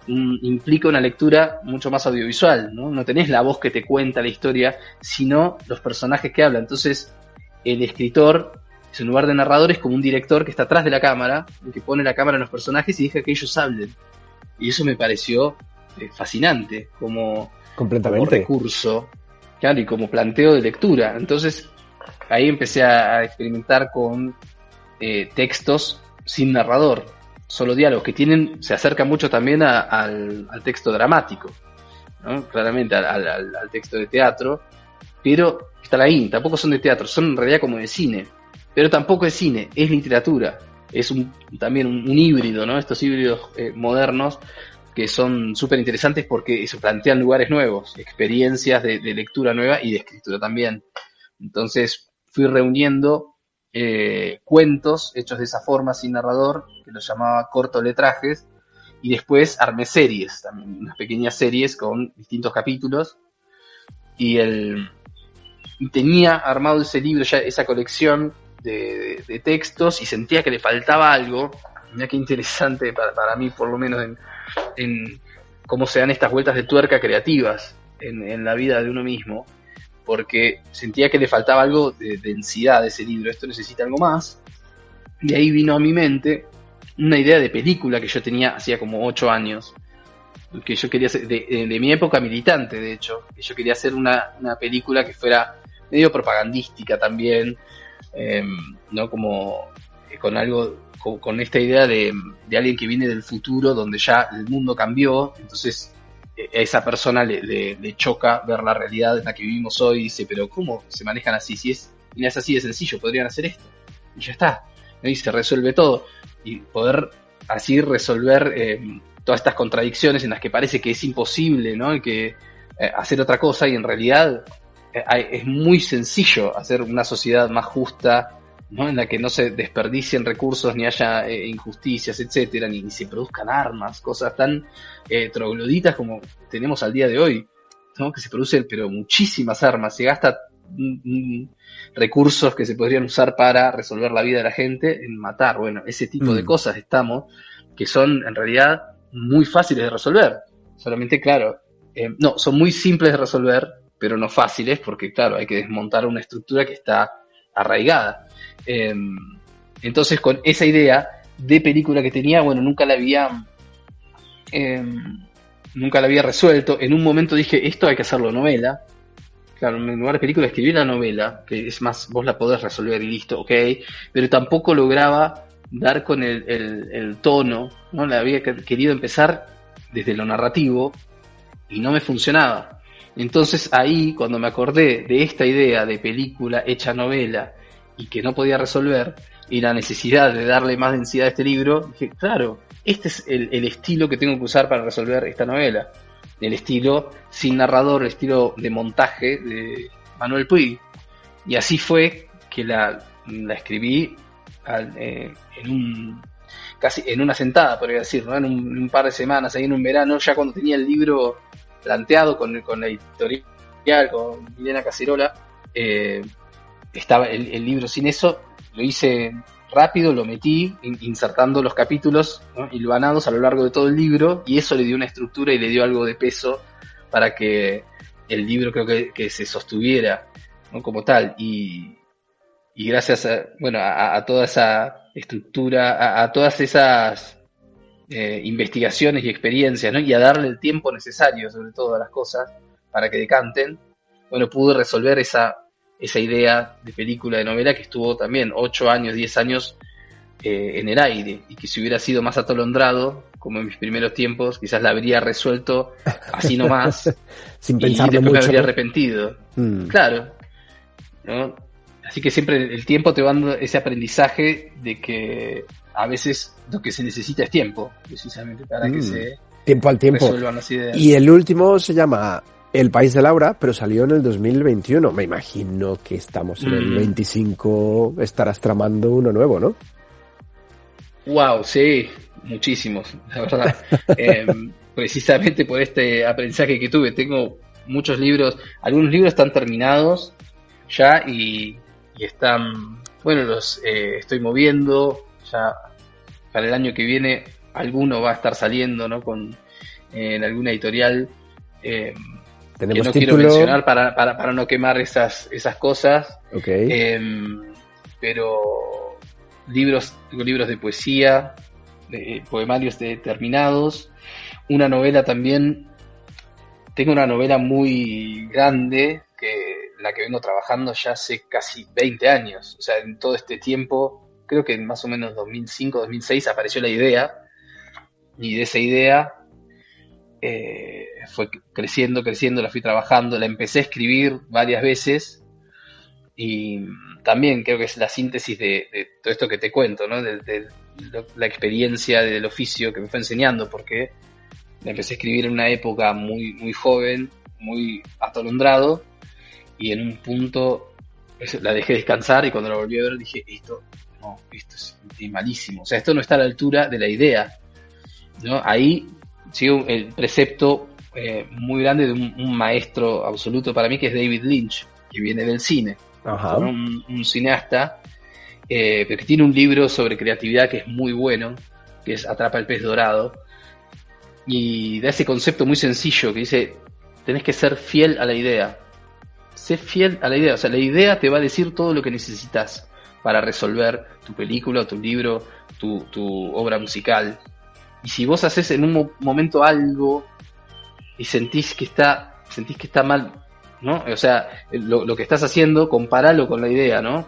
implica una lectura mucho más audiovisual, ¿no? No tenés la voz que te cuenta la historia, sino los personajes que hablan. Entonces el escritor, en lugar de narrador, es como un director que está atrás de la cámara, que pone la cámara en los personajes y deja que ellos hablen. Y eso me pareció fascinante como recurso, claro, y como planteo de lectura. Entonces ahí empecé a experimentar con textos sin narrador, solo diálogos, que se acercan mucho también al texto dramático, ¿no? Claramente al texto de teatro, pero están ahí, tampoco son de teatro, son en realidad como de cine, pero tampoco es cine, es literatura, es también un híbrido, ¿no? Estos híbridos modernos que son súper interesantes porque se plantean lugares nuevos, experiencias de lectura nueva y de escritura también. Entonces fui reuniendo cuentos hechos de esa forma sin narrador, que los llamaba cortoletrajes, y después armé series, también unas pequeñas series con distintos capítulos, y tenía armado ese libro, ya esa colección de textos, y sentía que le faltaba algo. Mira qué interesante para mí, por lo menos, en cómo se dan estas vueltas de tuerca creativas en la vida de uno mismo, porque sentía que le faltaba algo de densidad de ese libro, esto necesita algo más, y ahí vino a mi mente una idea de película que yo tenía hacía como 8 años, que yo quería hacer, de mi época militante, de hecho, que yo quería hacer una película que fuera medio propagandística también, ¿no? Como con algo, con esta idea de alguien que viene del futuro, donde ya el mundo cambió, entonces a esa persona le choca ver la realidad en la que vivimos hoy y dice, pero ¿cómo se manejan así? Si no es así de sencillo, podrían hacer esto. Y ya está, ¿no? Y se resuelve todo. Y poder así resolver todas estas contradicciones en las que parece que es imposible, ¿no? Que hacer otra cosa, y en realidad es muy sencillo hacer una sociedad más justa, ¿no? En la que no se desperdicien recursos, ni haya injusticias, etcétera, ni se produzcan armas, cosas tan trogloditas como tenemos al día de hoy, ¿no? Que se producen pero muchísimas armas, se gasta recursos que se podrían usar para resolver la vida de la gente en matar. Bueno, ese tipo de cosas que son en realidad muy fáciles de resolver, solamente claro, no, son muy simples de resolver, pero no fáciles, porque claro, hay que desmontar una estructura que está arraigada. Entonces, con esa idea de película que tenía, bueno, nunca la había resuelto. En un momento dije, esto hay que hacerlo novela. Claro, en lugar de película escribí la novela, que es más, vos la podés resolver y listo, ok, pero tampoco lograba dar con el tono, ¿no? La había querido empezar desde lo narrativo y no me funcionaba. Entonces ahí, cuando me acordé de esta idea de película hecha novela y que no podía resolver, y la necesidad de darle más densidad a este libro, dije, claro, este es el estilo que tengo que usar para resolver esta novela. El estilo sin narrador, el estilo de montaje de Manuel Puig. Y así fue que la escribí casi en una sentada, podría decir, ¿no? En un par de semanas, ahí en un verano, ya cuando tenía el libro planteado con la editorial, con Milena Cacerola, estaba el libro sin eso, lo hice rápido, lo metí insertando los capítulos, ¿no? Hilvanados a lo largo de todo el libro, y eso le dio una estructura y le dio algo de peso para que el libro creo que se sostuviera, ¿no? Como tal, y gracias a toda esa estructura, a todas esas investigaciones y experiencias, ¿no? Y a darle el tiempo necesario, sobre todo, a las cosas para que decanten, bueno, pude resolver esa idea de película, de novela, que estuvo también 8 años, 10 años en el aire, y que si hubiera sido más atolondrado, como en mis primeros tiempos, quizás la habría resuelto así nomás, sin y pensarlo después mucho, me habría ¿no? arrepentido. Claro, ¿no? Así que siempre el tiempo te va dando ese aprendizaje de que a veces lo que se necesita es tiempo, precisamente para que se tiempo al tiempo. resuelvan las ideas. Y el último se llama El País de Laura, pero salió en el 2021. Me imagino que estamos en el 25, estarás tramando uno nuevo, ¿no? Wow, sí, muchísimos, la verdad. Precisamente por este aprendizaje que tuve, tengo muchos libros, algunos libros están terminados ya y están, bueno, los estoy moviendo, ya para el año que viene alguno va a estar saliendo, ¿no? En alguna editorial Tenemos que no título, quiero mencionar para no quemar esas cosas. Okay. Pero tengo libros de poesía, poemarios terminados, una novela también. Tengo una novela muy grande que la que vengo trabajando ya hace casi 20 años. O sea, en todo este tiempo, creo que en más o menos 2005, 2006 apareció la idea, y de esa idea fue creciendo, la fui trabajando, la empecé a escribir varias veces, y también creo que es la síntesis de todo esto que te cuento, ¿no? De la experiencia del oficio que me fue enseñando, porque la empecé a escribir en una época muy, muy joven, muy atolondrado, y en un punto la dejé descansar, y cuando la volví a ver dije, esto es malísimo, o sea, esto no está a la altura de la idea, ¿no? Ahí sigo el precepto muy grande de un maestro absoluto para mí, que es David Lynch, que viene del cine. Ajá. Un cineasta, pero que tiene un libro sobre creatividad que es muy bueno, que es Atrapa el pez dorado, y da ese concepto muy sencillo que dice, tenés que ser fiel a la idea. Sé fiel a la idea, o sea, la idea te va a decir todo lo que necesitas para resolver tu película, tu libro, tu obra musical. Y si vos haces en un momento algo y sentís que está mal, ¿no? O sea, lo que estás haciendo, comparalo con la idea, ¿no?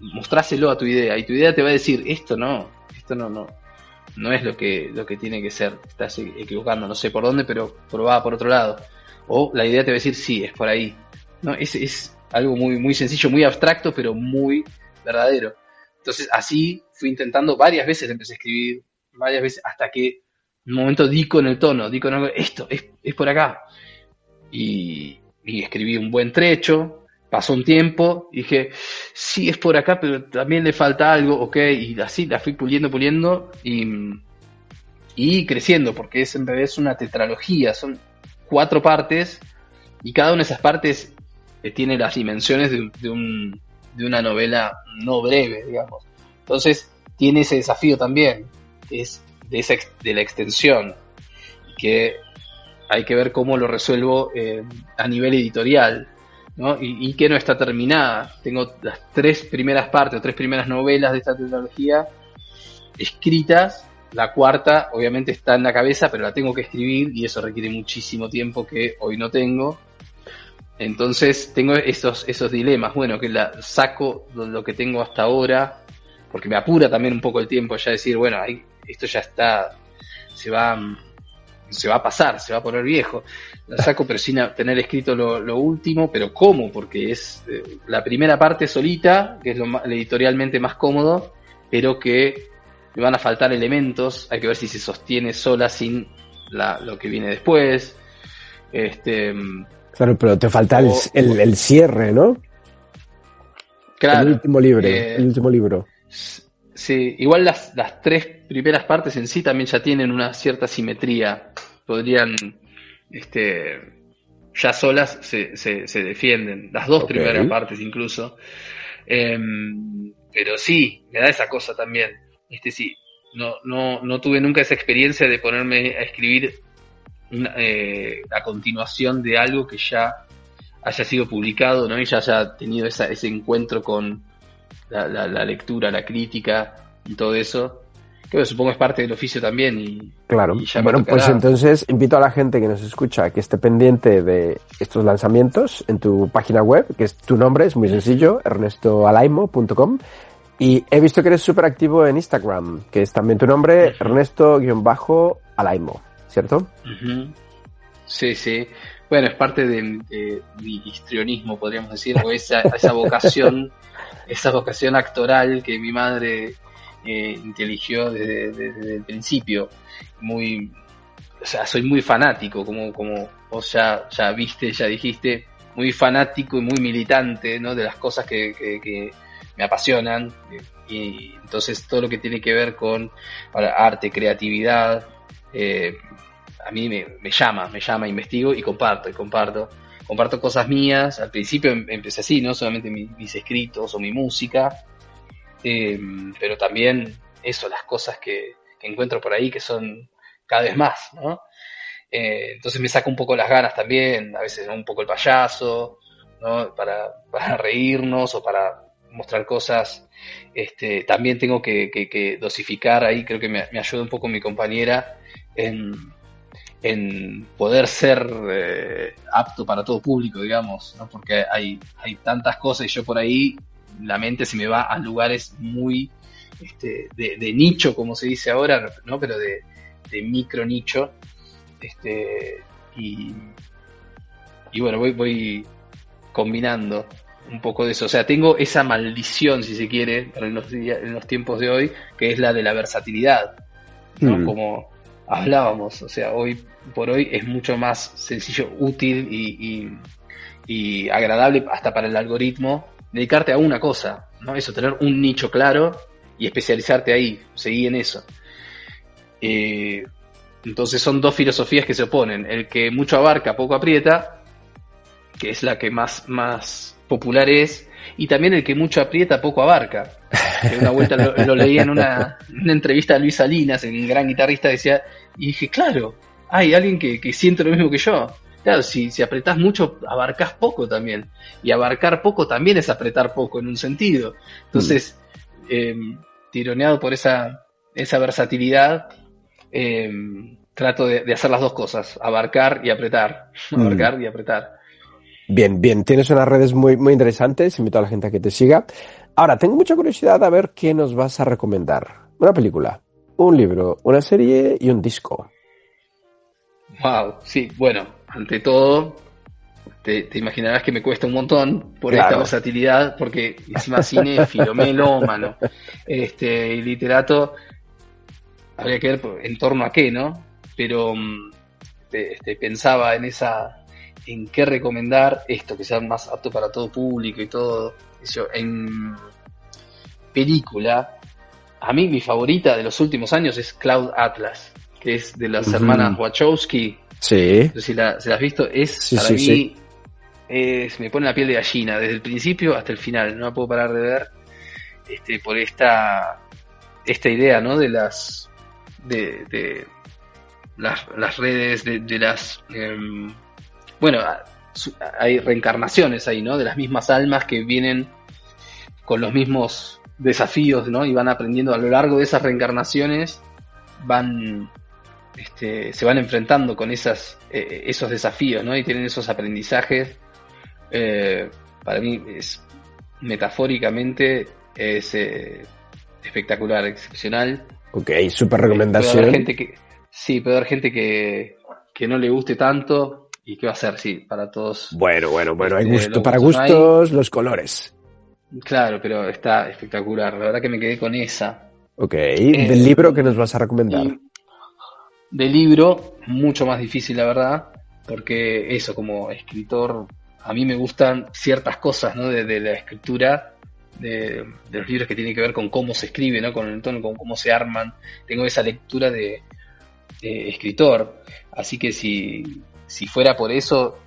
Mostráselo a tu idea, y tu idea te va a decir, esto no es lo que tiene que ser, estás equivocando, no sé por dónde, pero probá por otro lado. O la idea te va a decir, sí, es por ahí, ¿no? Es algo muy, muy sencillo, muy abstracto, pero muy verdadero. Entonces, así fui intentando varias veces, empecé a escribir varias veces, hasta que un momento di con el tono, esto es por acá. Y escribí un buen trecho, pasó un tiempo, dije, sí, es por acá, pero también le falta algo, ok, y así la fui puliendo, y creciendo, porque en realidad es una tetralogía, son 4 partes, y cada una de esas partes tiene las dimensiones de una novela no breve, digamos. Entonces, tiene ese desafío también, es de la extensión, que hay que ver cómo lo resuelvo a nivel editorial, ¿no? Y que no está terminada. Tengo las 3 primeras partes o 3 primeras novelas de esta trilogía escritas. La 4ª obviamente está en la cabeza, pero la tengo que escribir, y eso requiere muchísimo tiempo que hoy no tengo. Entonces tengo esos dilemas. Bueno, que saco lo que tengo hasta ahora, porque me apura también un poco el tiempo ya decir, bueno, esto ya está, se va a pasar, se va a poner viejo. La saco, pero sin tener escrito lo último. Pero ¿cómo? Porque es la primera parte solita, que es editorialmente más cómodo, pero que me van a faltar elementos. Hay que ver si se sostiene sola sin lo que viene después. Claro, pero te falta el cierre, ¿no? Claro. El último libro. Sí, igual las 3 primeras partes en sí también ya tienen una cierta simetría. Podrían, ya solas se defienden. Las 2 primeras partes incluso. Pero sí, me da esa cosa también. Sí, no tuve nunca esa experiencia de ponerme a escribir a continuación de algo que ya haya sido publicado, ¿no? Y ya haya tenido ese encuentro con la lectura, la crítica y todo eso, que supongo es parte del oficio también. Claro, y bueno, pues entonces invito a la gente que nos escucha que esté pendiente de estos lanzamientos en tu página web, que es tu nombre, es muy sencillo, ernestoalaimo.com, y he visto que eres súper activo en Instagram, que es también tu nombre, Ernesto-Alaimo, ¿cierto? Uh-huh. Sí. Bueno, es parte de mi histrionismo, podríamos decir, o esa vocación, esa vocación actoral que mi madre inteligió desde el principio. O sea, soy muy fanático, como vos ya viste, ya dijiste, muy fanático y muy militante, ¿no? De las cosas que me apasionan, y entonces todo lo que tiene que ver con arte, creatividad, a mí me llama, investigo y comparto cosas mías. Al principio empecé así, no solamente mis escritos o mi música, pero también las cosas que encuentro por ahí, que son cada vez más, ¿no? Entonces me saca un poco las ganas también, a veces, ¿no? Un poco el payaso, ¿no? Para reírnos o para mostrar cosas. También tengo que dosificar ahí, creo que me ayuda un poco mi compañera en en poder ser apto para todo público, digamos, ¿no? Porque hay tantas cosas y yo por ahí la mente se me va a lugares muy de nicho, como se dice ahora, ¿no? Pero de micro nicho, y bueno, voy combinando un poco de eso. O sea, tengo esa maldición, si se quiere, en los tiempos de hoy, que es la de la versatilidad, ¿no? Como hablábamos, o sea, hoy por hoy es mucho más sencillo, útil y agradable hasta para el algoritmo dedicarte a una cosa, ¿no? Eso, tener un nicho claro y especializarte ahí, seguir en eso. Entonces son dos filosofías que se oponen: el que mucho abarca, poco aprieta, que es la que más popular es, y también el que mucho aprieta, poco abarca. Que una vuelta lo leía en una entrevista a Luis Salinas, el gran guitarrista, decía, y dije, claro, hay alguien que siente lo mismo que yo. Claro, si apretás mucho, abarcás poco también. Y abarcar poco también es apretar poco en un sentido. Entonces, tironeado por esa versatilidad, trato de hacer las dos cosas, abarcar y apretar. Abarcar y apretar. Bien, tienes unas redes muy, muy interesantes, invito a la gente a que te siga. Ahora, tengo mucha curiosidad a ver qué nos vas a recomendar. Una película, un libro, una serie y un disco. Wow, sí, bueno, ante todo, te imaginarás que me cuesta un montón por esta versatilidad, porque encima cinéfilo, melómano, y literato, habría que ver en torno a qué, ¿no? Pero pensaba en qué recomendar esto, que sea más apto para todo público y todo. En película, a mí mi favorita de los últimos años es Cloud Atlas, que es de las hermanas Wachowski. Sí. No sé si la has visto. Para mí, me pone la piel de gallina, desde el principio hasta el final. No la puedo parar de ver, por esta idea, ¿no? De las redes, de las... bueno, hay reencarnaciones ahí, ¿no? De las mismas almas que vienen con los mismos desafíos, ¿no? Y van aprendiendo a lo largo de esas reencarnaciones, se van enfrentando con esos desafíos, ¿no? Y tienen esos aprendizajes. Para mí metafóricamente es espectacular, excepcional. Ok, súper recomendación. Puede haber gente que no le guste tanto. ¿Y qué va a ser? Sí, para todos. Bueno, hay gusto para gustos, los colores. Claro, pero está espectacular. La verdad que me quedé con esa. Ok, ¿del libro que nos vas a recomendar? Del libro, mucho más difícil, la verdad, porque eso, como escritor, a mí me gustan ciertas cosas, ¿no? De la escritura, de los libros que tienen que ver con cómo se escribe, ¿no? Con el tono, con cómo se arman. Tengo esa lectura de escritor. Así que si fuera por eso,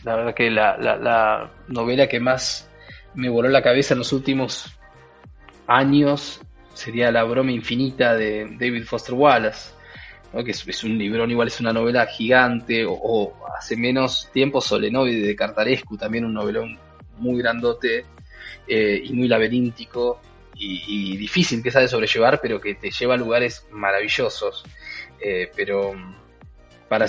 la verdad que la novela que más me voló la cabeza en los últimos años sería La broma infinita de David Foster Wallace, ¿no? Que es un librón, igual es una novela gigante, o hace menos tiempo Solenoide de Cartarescu, también un novelón muy grandote, y muy laberíntico y difícil que sabe sobrellevar, pero que te lleva a lugares maravillosos. Pero para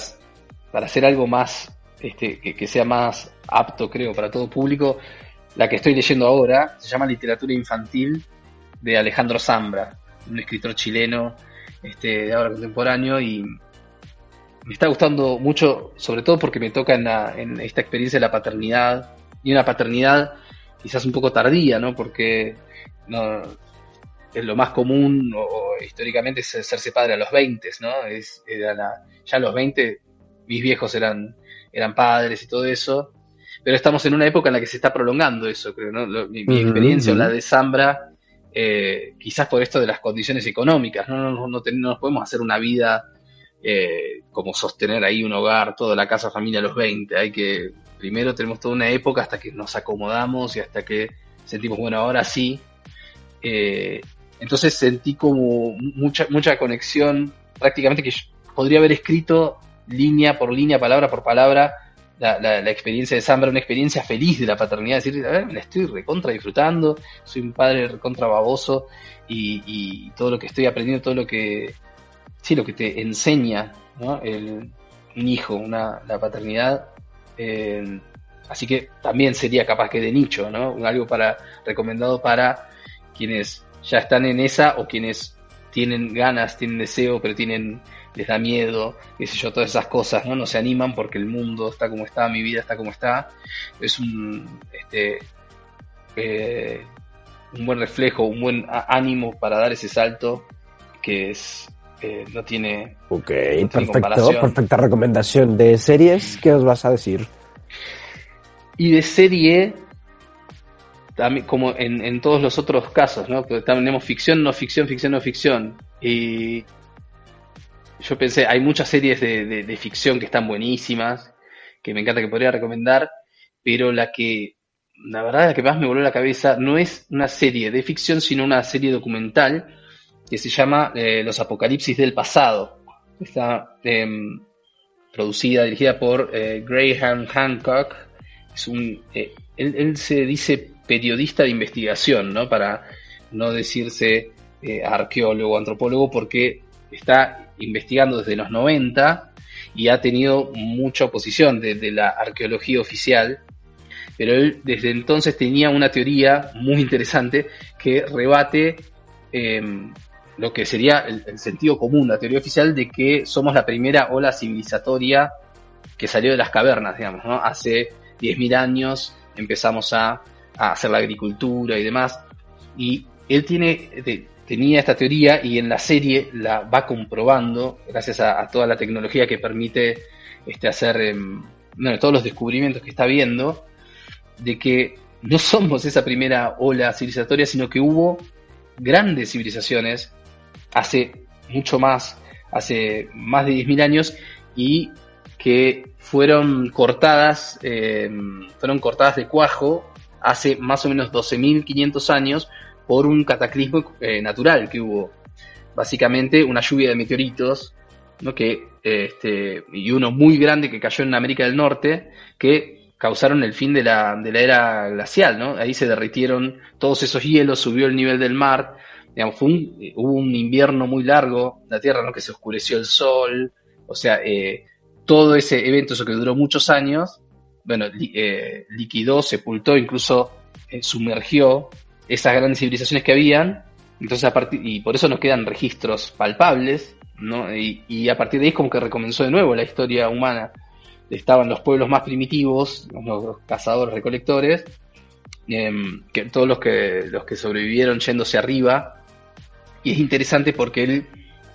hacer algo más, que sea más apto, creo, para todo público, la que estoy leyendo ahora se llama Literatura Infantil, de Alejandro Zambra, un escritor chileno de ahora contemporáneo, y me está gustando mucho, sobre todo porque me toca en esta experiencia de la paternidad, y una paternidad quizás un poco tardía, ¿no? Porque no es lo más común, o históricamente, es hacerse padre a los 20, ¿no? Ya a los 20 mis viejos eran padres y todo eso, pero estamos en una época en la que se está prolongando eso, creo, ¿no? Mi experiencia, o la de Zambra, quizás por esto de las condiciones económicas, no nos podemos hacer una vida como sostener ahí un hogar, toda la casa, familia a los 20. Primero tenemos toda una época hasta que nos acomodamos y hasta que sentimos, bueno, ahora sí. Entonces sentí como mucha conexión, prácticamente, que yo podría haber escrito línea por línea, palabra por palabra, la experiencia de Zambra, una experiencia feliz de la paternidad, decir, a ver, me la estoy recontra disfrutando, soy un padre recontra baboso, y todo lo que estoy aprendiendo, todo lo que te enseña, ¿no? un hijo, la paternidad. Así que también sería capaz que de nicho, ¿no? Algo recomendado para quienes ya están en esa o quienes tienen ganas, tienen deseo, pero les da miedo, qué sé yo, todas esas cosas, ¿no? No se animan porque el mundo está como está, mi vida está como está. Es un buen reflejo, un buen ánimo para dar ese salto que no tiene, Ok, no tiene perfecto, comparación. perfecta recomendación. ¿De series qué os vas a decir? Y de serie, también, como en todos los otros casos, ¿no? Porque tenemos ficción, no ficción, ficción, no ficción. Y yo pensé, hay muchas series de ficción que están buenísimas, que me encanta, que podría recomendar, pero la verdad, la que más me voló la cabeza no es una serie de ficción, sino una serie documental que se llama Los Apocalipsis del Pasado. Está producida, dirigida por Graham Hancock. Él se dice periodista de investigación, ¿no? Para no decirse arqueólogo, antropólogo, porque está investigando desde los 90 y ha tenido mucha oposición de la arqueología oficial, pero él desde entonces tenía una teoría muy interesante que rebate lo que sería el sentido común, la teoría oficial de que somos la primera ola civilizatoria que salió de las cavernas, digamos, ¿no? Hace 10.000 años empezamos a hacer la agricultura y demás, y él tenía esta teoría y en la serie la va comprobando gracias a toda la tecnología que permite hacer todos los descubrimientos que está viendo, de que no somos esa primera ola civilizatoria, sino que hubo grandes civilizaciones hace más de 10.000 años, y que fueron cortadas de cuajo hace más o menos 12.500 años por un cataclismo natural que hubo. Básicamente una lluvia de meteoritos, ¿no? Y uno muy grande que cayó en América del Norte, que causaron el fin de la era glacial, ¿no? Ahí se derritieron todos esos hielos, subió el nivel del mar, digamos, hubo un invierno muy largo en la Tierra, ¿no? Que se oscureció el sol, o sea, todo ese evento, eso que duró muchos años, bueno, liquidó, sepultó, incluso sumergió esas grandes civilizaciones que habían. Entonces, y por eso nos quedan registros palpables, ¿no? Y a partir de ahí es como que recomenzó de nuevo la historia humana. Estaban los pueblos más primitivos, los cazadores, recolectores, que todos los que sobrevivieron yéndose arriba. Y es interesante porque él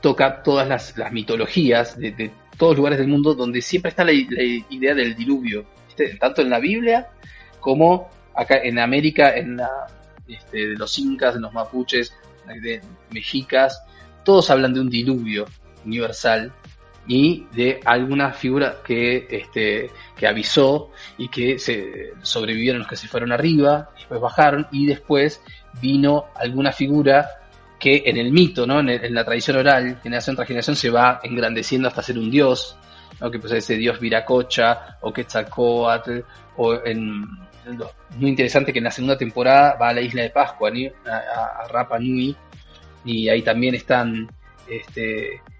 toca todas las mitologías de todos los lugares del mundo, donde siempre está la idea del diluvio, ¿viste? Tanto en la Biblia como acá en América, de los incas, de los mapuches, de mexicas, todos hablan de un diluvio universal y de alguna figura que avisó y que sobrevivieron los que se fueron arriba, después bajaron y después vino alguna figura que en el mito, ¿no? En la tradición oral, generación tras generación, se va engrandeciendo hasta ser un dios, ¿no? Que pues ese dios Viracocha o Quetzalcóatl, muy interesante que en la segunda temporada va a la isla de Pascua, ¿no? a Rapa Nui, y ahí también están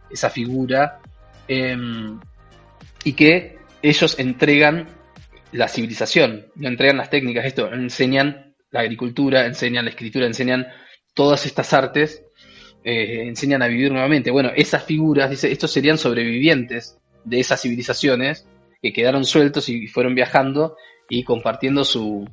esa figura, y que ellos entregan la civilización, no entregan las técnicas, enseñan la agricultura, enseñan la escritura, enseñan todas estas artes, enseñan a vivir nuevamente. Bueno, esas figuras, dice, estos serían sobrevivientes de esas civilizaciones que quedaron sueltos y fueron viajando y compartiendo sus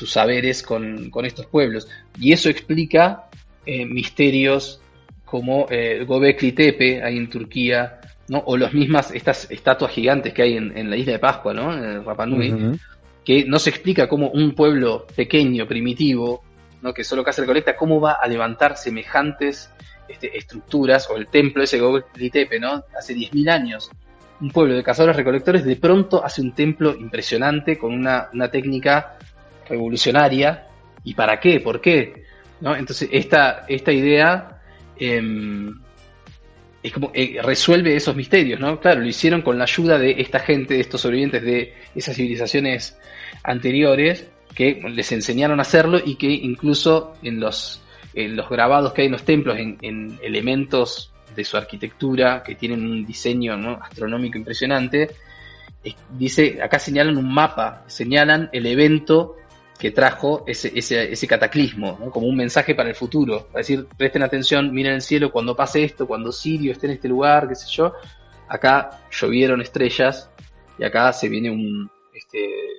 saberes con estos pueblos. Y eso explica misterios como Göbekli Tepe, ahí en Turquía, ¿no? O estas estatuas gigantes que hay en la isla de Pascua, ¿no? En Rapa Nui, uh-huh. Que no se explica cómo un pueblo pequeño, primitivo, ¿no? Que solo caza y recolecta, cómo va a levantar semejantes estructuras, o el templo ese Göbekli Tepe, ¿no? Hace 10.000 años. Un pueblo de cazadores recolectores de pronto hace un templo impresionante con una técnica revolucionaria. ¿Y para qué? ¿Por qué? ¿No? Entonces esta idea es como resuelve esos misterios, ¿no? Claro, lo hicieron con la ayuda de esta gente, de estos sobrevivientes de esas civilizaciones anteriores, que les enseñaron a hacerlo y que incluso en los grabados que hay en los templos, en elementos de su arquitectura, que tienen un diseño, ¿no?, astronómico impresionante, dice, acá señalan un mapa, señalan el evento que trajo ese cataclismo, ¿no?, como un mensaje para el futuro. Es decir, presten atención, miren el cielo cuando pase esto, cuando Sirio esté en este lugar, qué sé yo. Acá llovieron estrellas y acá se viene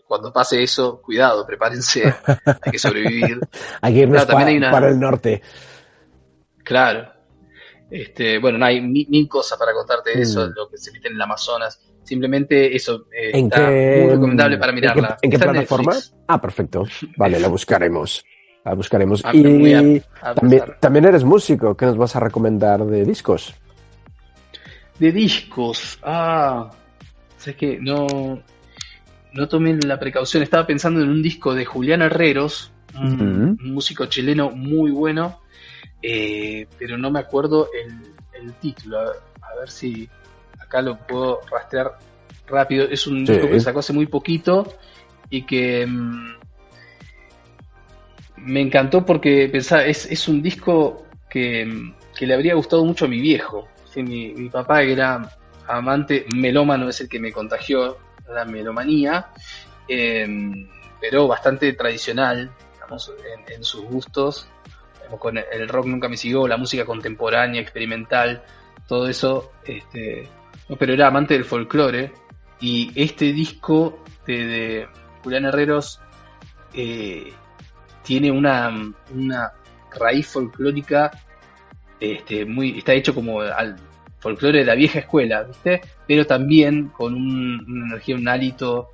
cuando pase eso, cuidado, prepárense, hay que sobrevivir. Hay que irnos Claro, también hay para el norte. Claro. Bueno, no hay mil cosas para contarte de eso, lo que se mete en el Amazonas. Simplemente eso está muy recomendable para mirarla. ¿En qué Está en plataforma? Netflix. Perfecto. Vale, la buscaremos. La buscaremos. Pero muy Y a pesar. también eres músico. ¿Qué nos vas a recomendar de discos? De discos. Sabes que no tomé la precaución. Estaba pensando en un disco de Julián Herreros, un músico chileno muy bueno, pero no me acuerdo el título. A ver si acá lo puedo rastrear rápido. Es un disco que sacó hace muy poquito y que me encantó porque pensaba, es un disco que le habría gustado mucho a mi viejo. Sí, mi papá, que era amante, melómano, es el que me contagió la melomanía, pero bastante tradicional, digamos, en sus gustos. Con el rock nunca me siguió, la música contemporánea, experimental, todo eso, pero era amante del folclore, y este disco de Julián Herreros tiene una raíz folclórica, está hecho como al folclore de la vieja escuela, ¿viste? Pero también con una energía, un hálito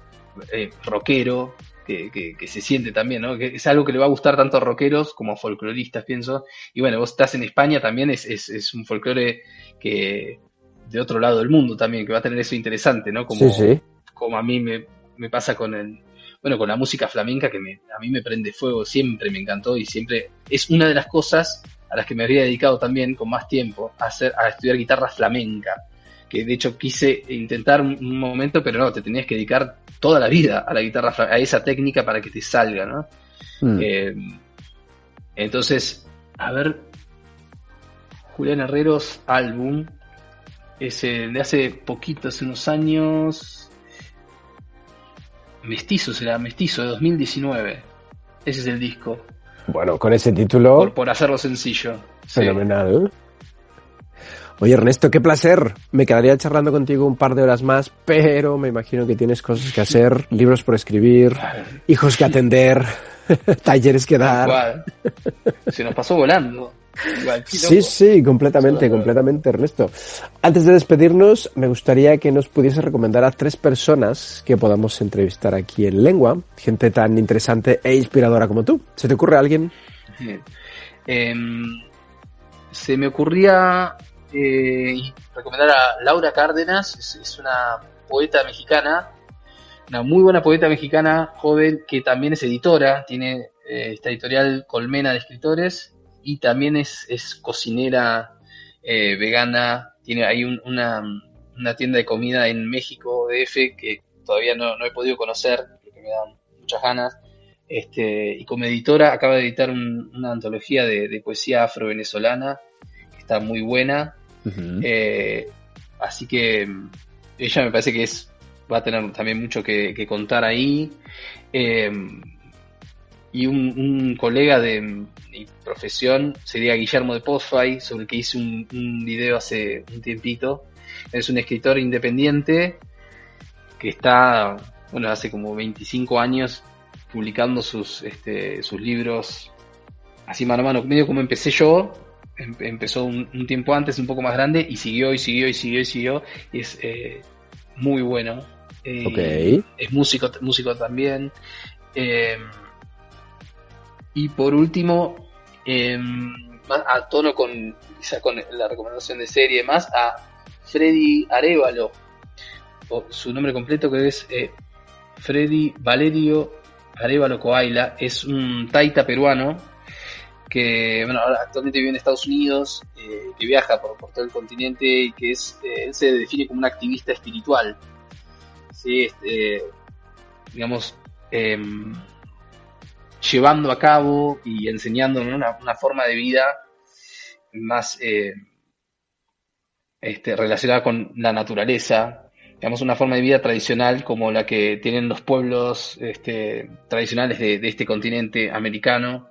rockero, que se siente también, ¿no? Que es algo que le va a gustar tanto a rockeros como a folcloristas, pienso. Y bueno, vos estás en España también, es un folclore que de otro lado del mundo también, que va a tener eso interesante, ¿no? Como a mí me pasa con con la música flamenca, que a mí me prende fuego, siempre me encantó y siempre es una de las cosas a las que me habría dedicado también con más tiempo, a estudiar guitarra flamenca, que de hecho quise intentar un momento, pero no, te tenías que dedicar toda la vida a la guitarra flamenca, a esa técnica para que te salga, ¿no? Entonces, a ver, Julián Herreros álbum, de hace poquito, hace unos años, Mestizo, de 2019, ese es el disco. Bueno, con ese título... Por hacerlo sencillo. Fenomenal. Oye, Ernesto, qué placer. Me quedaría charlando contigo un par de horas más, pero me imagino que tienes cosas que hacer, libros por escribir, hijos que atender, talleres que dar. Se nos pasó volando. Sí, completamente, Ernesto. Antes de despedirnos, me gustaría que nos pudiese recomendar a 3 personas que podamos entrevistar aquí en Lengua, gente tan interesante e inspiradora como tú. ¿Se te ocurre alguien? Se me ocurría recomendar a Laura Cárdenas, es una poeta mexicana, una muy buena poeta mexicana, joven, que también es editora, tiene esta editorial Colmena de Escritores, y también es cocinera vegana, tiene ahí una tienda de comida en México, DF, que todavía no he podido conocer, porque me dan muchas ganas, y como editora acaba de editar una antología de poesía afro-venezolana, que está muy buena, así que ella me parece que va a tener también mucho que contar ahí. Y un colega de mi profesión sería Guillermo de Pozfay, sobre el que hice un video hace un tiempito. Es un escritor independiente que está, hace como 25 años publicando sus libros así mano a mano, medio como empecé yo. Empezó un tiempo antes, un poco más grande, y siguió, y es muy bueno. Es músico también. Y por último, a tono quizá con la recomendación de serie más, a Freddy Arévalo, su nombre completo, que es Freddy Valerio Arévalo Coaila. Es un taita peruano que ahora actualmente vive en Estados Unidos, que viaja por todo el continente, y que él se define como un activista espiritual, ¿sí? Llevando a cabo y enseñando, ¿no?, una forma de vida más relacionada con la naturaleza, digamos, una forma de vida tradicional como la que tienen los pueblos tradicionales de este continente americano.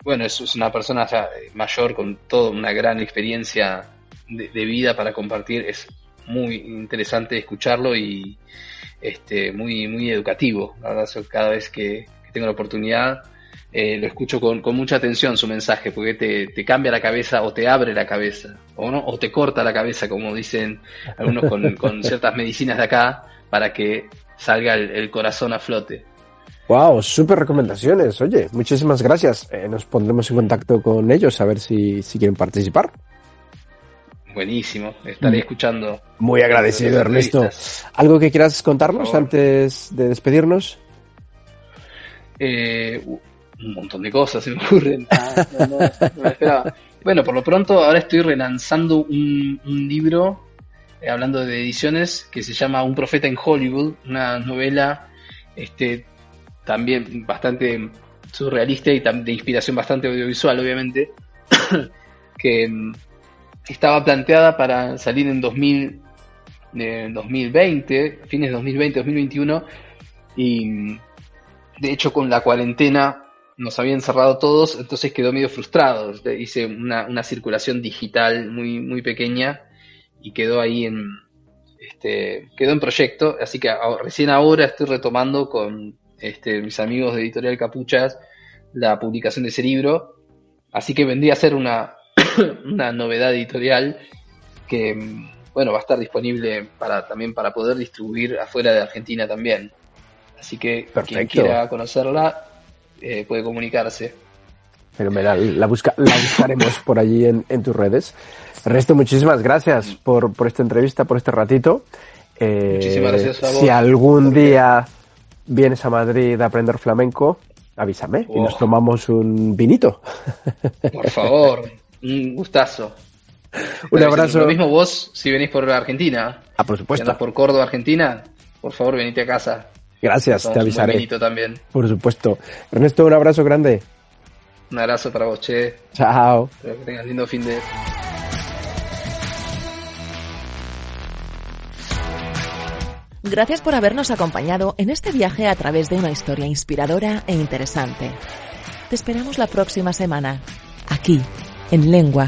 Bueno, es una persona ya mayor con toda una gran experiencia de vida para compartir. Es muy interesante escucharlo y muy, muy educativo. La verdad, cada vez que tengo la oportunidad lo escucho con mucha atención su mensaje, porque te cambia la cabeza o te abre la cabeza, o no, o te corta la cabeza, como dicen algunos con ciertas medicinas de acá, para que salga el corazón a flote. Wow, súper recomendaciones. Oye, muchísimas gracias. Nos pondremos en contacto con ellos a ver si quieren participar. Buenísimo, estaré escuchando. Muy agradecido, Ernesto. ¿Algo que quieras contarnos antes de despedirnos? Un montón de cosas se me ocurren. No me esperaba. Bueno, por lo pronto ahora estoy relanzando un libro, hablando de ediciones, que se llama Un profeta en Hollywood, una novela también bastante surrealista y de inspiración bastante audiovisual, obviamente, que estaba planteada para salir en 2020, fines de 2020, 2021, y de hecho con la cuarentena nos habían cerrado todos, entonces quedó medio frustrado. Hice una circulación digital muy, muy pequeña y quedó ahí quedó en proyecto, así que recién ahora estoy retomando con mis amigos de Editorial Capuchas la publicación de ese libro, así que vendría a ser una novedad editorial que, bueno, va a estar disponible también para poder distribuir afuera de Argentina también. Así que quien quiera conocerla puede comunicarse. Fenomenal, la buscaremos por allí en tus redes. Ernesto, muchísimas gracias por esta entrevista, por este ratito. Muchísimas gracias a vos. Si algún día vienes a Madrid a aprender flamenco, avísame y nos tomamos un vinito. Por favor, un gustazo. Un abrazo. Lo mismo vos si venís por Argentina. Por supuesto. Si andás por Córdoba, Argentina, por favor venite a casa. Gracias, te avisaré. Un vinito también. Por supuesto. Ernesto, un abrazo grande. Un abrazo para vos, che. Chao. Espero que tengas lindo fin de... Gracias por habernos acompañado en este viaje a través de una historia inspiradora e interesante. Te esperamos la próxima semana, aquí, en Lengua.